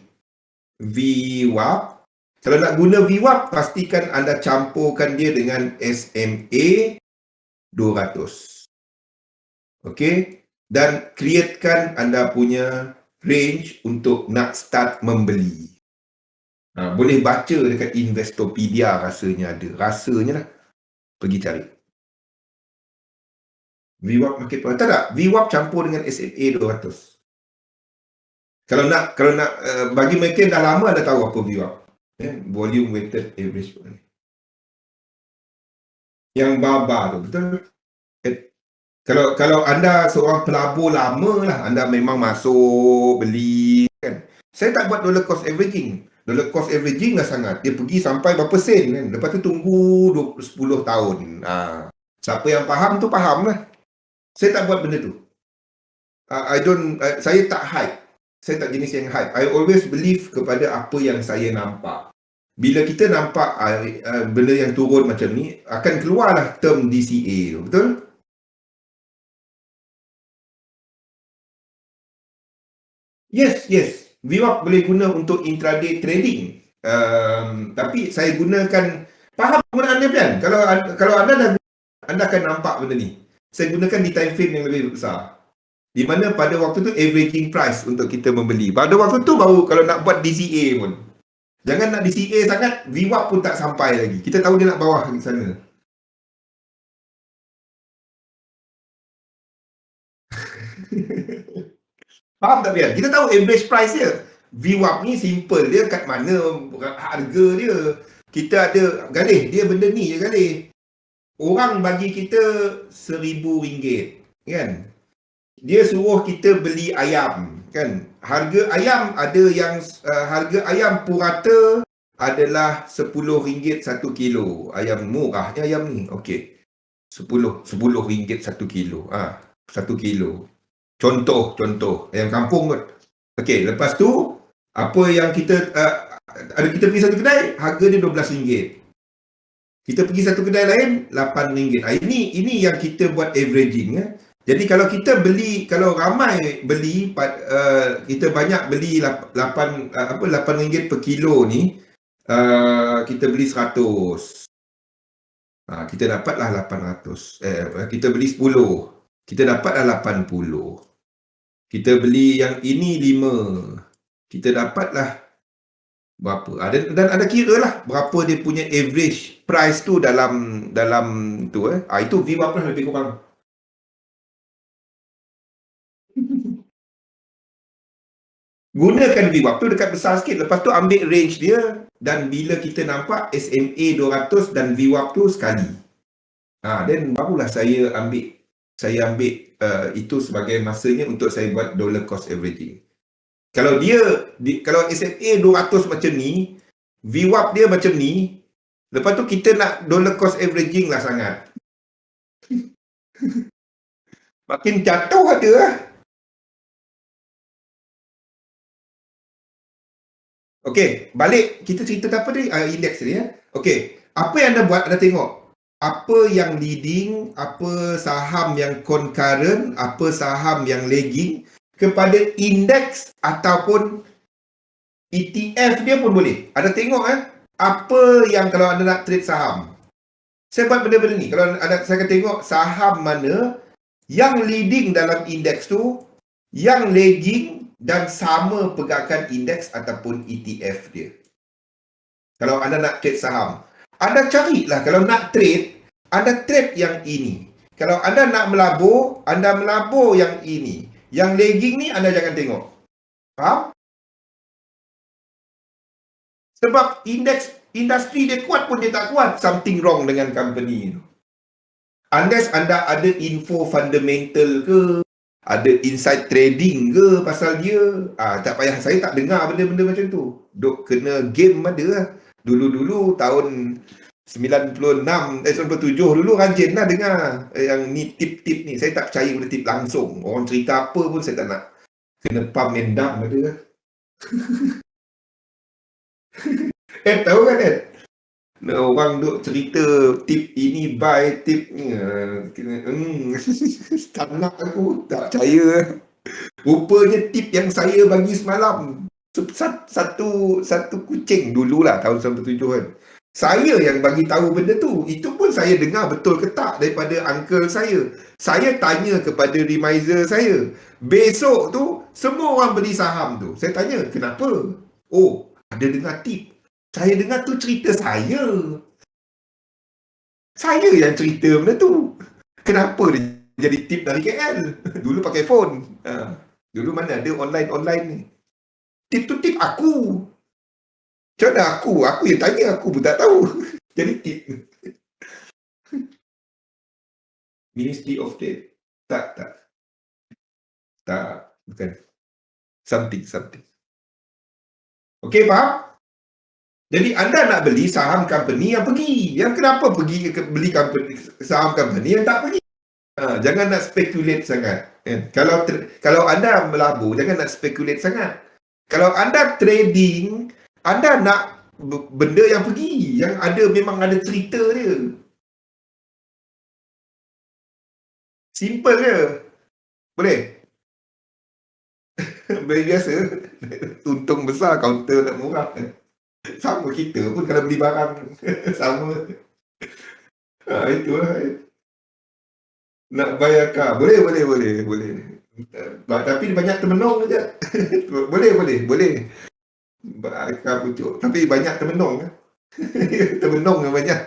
VWAP. Kalau nak guna VWAP, pastikan anda campurkan dia dengan SMA 200. Okey? Dan createkan anda punya range untuk nak start membeli. Boleh baca dekat Investopedia, rasanya ada. Rasanya lah. Pergi cari. VWAP market price. Tak? VWAP campur dengan SMA 200. Kalau nak bagi mereka yang dah lama anda tahu apa VWAP. Volume weighted average. Yang baba tu, betul? Kalau anda seorang pelabur lama lah, anda memang masuk, beli kan. Saya tak buat dollar cost averaging. Dollar cost averaging lah sangat. Dia pergi sampai berapa sen kan. Lepas tu tunggu 10 tahun. Siapa yang faham tu faham lah. Saya tak buat benda tu. Saya tak hype. Saya tak jenis yang hype. I always believe kepada apa yang saya nampak. Bila kita nampak benda yang turun macam ni, akan keluarlah term DCA tu, betul? Yes. VWAP boleh guna untuk intraday trading. Tapi saya gunakan, faham penggunaan dia kan? Kalau anda dah, anda akan nampak benda ni. Saya gunakan di time frame yang lebih besar. Di mana pada waktu tu averaging price untuk kita membeli. Pada waktu tu baru kalau nak buat DCA pun. Jangan nak DCA sangat, VWAP pun tak sampai lagi. Kita tahu dia nak bawah di sana. Faham tak Bian? Kita tahu average price dia. VWAP ni simple dia kat mana harga dia. Kita ada galih, dia benda ni je galih. Orang bagi kita RM1,000 kan. Dia suruh kita beli ayam kan. Harga ayam ada yang harga ayam purata adalah RM10 1 kilo. Ayam murahnya ayam ni. Okey. 10 ringgit 1 kilo. 1 kilo. Contoh ayam kampung kot. Okey, lepas tu apa yang kita ada kita pergi satu kedai, harga dia RM12. Kita pergi satu kedai lain RM8. Ini yang kita buat averaging Jadi kalau kita beli, kalau ramai beli, kita banyak beli RM8 per kilo ni, kita beli 100. Kita dapatlah 800. Kita beli 10. Kita dapatlah 80. Kita beli yang ini 5. Kita dapatlah berapa? Dan ada kira lah berapa dia punya average price tu dalam tu itu VWAP lah lebih kurang. Gunakan VWAP tu dekat besar sikit. Lepas tu ambil range dia dan bila kita nampak SMA 200 dan VWAP tu sekali. Then barulah saya ambil itu sebagai masanya untuk saya buat dollar cost averaging. Kalau kalau SMA 200 macam ni, VWAP dia macam ni, lepas tu kita nak dollar cost averaging lah sangat. Makin jatuh ada lah. Okey, balik kita cerita apa tadi? Indeks tadi Okey, apa yang anda buat? Anda tengok apa yang leading, apa saham yang concurrent, apa saham yang lagging kepada indeks ataupun ETF dia pun boleh. Anda tengok apa yang kalau anda nak trade saham. Saya buat benda-benda ni. Kalau saya akan tengok saham mana yang leading dalam indeks tu, yang lagging dan sama pergerakan indeks ataupun ETF dia. Kalau anda nak trade saham, anda carilah. Kalau nak trade, anda trade yang ini. Kalau anda nak melabur, anda melabur yang ini. Yang lagging ni anda jangan tengok. Faham? Sebab industri dia kuat pun dia tak kuat. Something wrong dengan company tu. Unless anda ada info fundamental ke, ada inside trading ke pasal dia. Tak payah, saya tak dengar benda-benda macam tu. Duk kena game ada lah. Dulu-dulu tahun 96, 97 dulu rajin lah dengar yang ni tip-tip ni. Saya tak percaya benda tip langsung. Orang cerita apa pun saya tak nak. Kena pump and dump ada lah. Tahu kan orang duk cerita tip ini buy, tip ni. Tak nak aku, tak percaya. Rupanya tip yang saya bagi semalam satu kucing dululah tahun 97 kan. Saya yang bagi tahu benda tu. Itu pun saya dengar betul ke tak daripada uncle saya. Saya tanya kepada remiser saya. Besok tu semua orang beli saham tu. Saya tanya kenapa? Oh, ada dengar tip. Saya dengar tu cerita saya. Saya yang cerita benda tu. Kenapa dia jadi tip dari KL? Dulu pakai phone. Dulu mana ada online ni. Tip tu tip aku. Macam mana aku? Aku yang tanya, aku pun tak tahu. Jadi tip. Ministry of Trade. Tak. Bukan. Something. Okey, faham? Jadi anda nak beli saham company yang pergi. Yang kenapa pergi beli saham company yang tak pergi? Jangan nak speculate sangat. Kalau anda melabur, jangan nak speculate sangat. Kalau anda trading, anda nak benda yang pergi, yang ada memang ada cerita dia. Simple je. Boleh? Biasa. Untung besar, kaunter nak murah. Sama kita pun kalau beli barang. Sama. Itulah. Nak bayar kah? Boleh. Tapi banyak termenung je. boleh. Akar pucuk. Tapi banyak termenung. Termenung banyak.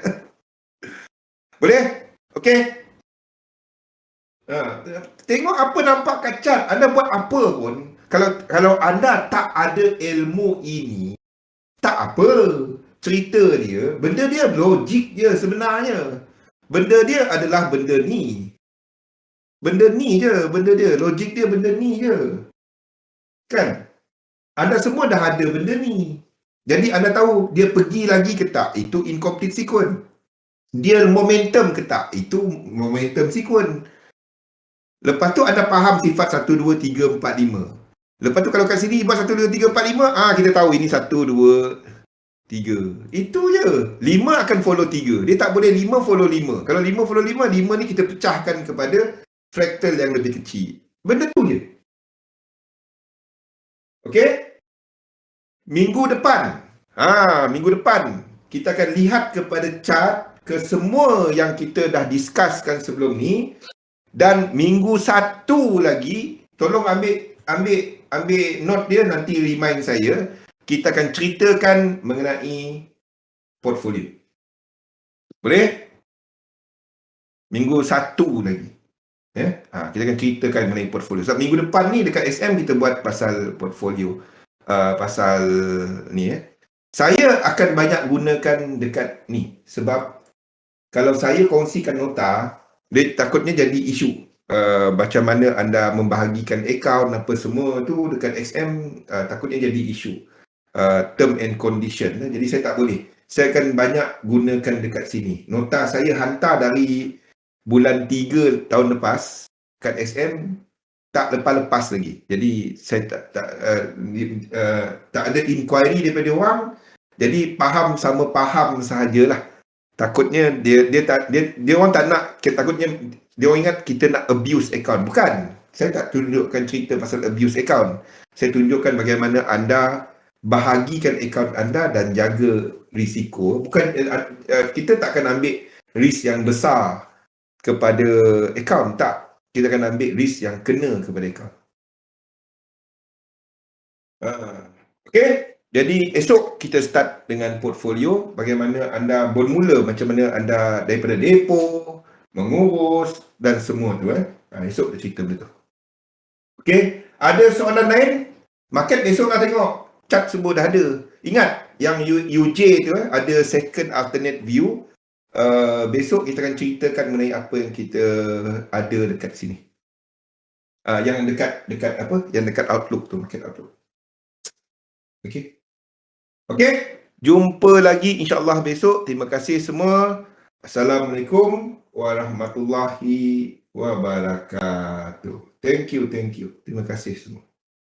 Boleh? Okey. Tengok apa nampak kat cat. Anda buat apa pun, kalau anda tak ada ilmu ini, tak apa. Cerita dia, benda dia logik je sebenarnya. Benda dia adalah benda ni. Benda ni je, benda dia. Logik dia benda ni je. Kan? Anda semua dah ada benda ni. Jadi anda tahu dia pergi lagi ke tak, itu incomplete sequence. Dia momentum ke tak, itu momentum sequence. Lepas tu anda faham sifat 1, 2, 3, 4, 5. Lepas tu kalau kat sini buat 1, 2, 3, 4, 5, kita tahu ini 1, 2, 3. Itu je. 5 akan follow 3. Dia tak boleh 5 follow 5. Kalau 5 follow 5, 5 ni kita pecahkan kepada fraktal yang lebih kecil. Benda tu je. Okey? Minggu depan kita akan lihat kepada chart ke semua yang kita dah discusskan sebelum ni. Dan minggu 1 lagi, tolong ambil note dia, nanti remind saya. Kita akan ceritakan mengenai portfolio. Boleh? Minggu 1 lagi. Kita akan ceritakan mengenai portfolio. Sebab minggu depan ni dekat SM kita buat pasal portfolio. Pasal ni Saya akan banyak gunakan dekat ni. Sebab kalau saya kongsikan nota, dia takutnya jadi isu. Macam mana anda membahagikan akaun apa semua tu dekat XM, takutnya jadi isu. Term and condition. Jadi saya tak boleh. Saya akan banyak gunakan dekat sini. Nota saya hantar dari bulan 3 tahun lepas kat XM, tak lepas-lepas lagi. Jadi saya tak ada inquiry daripada orang. Jadi faham sahajalah. Takutnya dia orang tak nak, takutnya dia orang ingat kita nak abuse account. Bukan. Saya tak tunjukkan cerita pasal abuse account. Saya tunjukkan bagaimana anda bahagikan account anda dan jaga risiko. Bukan kita tak akan ambil risk yang besar kepada account, tak. Kita akan ambil risk yang kena kepada account. Okey. Jadi esok kita start dengan portfolio. Bagaimana anda bermula, macam mana anda daripada depo, mengurus dan semua tu. Esok kita cerita benda tu. Okey. Ada soalan lain? Market esok nak tengok. Chart semua dah ada. Ingat, yang UJ tu ada second alternate view. Besok kita akan ceritakan mengenai apa yang kita ada dekat sini. Yang dekat apa? Yang dekat outlook tu, market outlook. Okey. Jumpa lagi insya-Allah besok. Terima kasih semua. Assalamualaikum warahmatullahi wabarakatuh. Thank you. Terima kasih semua.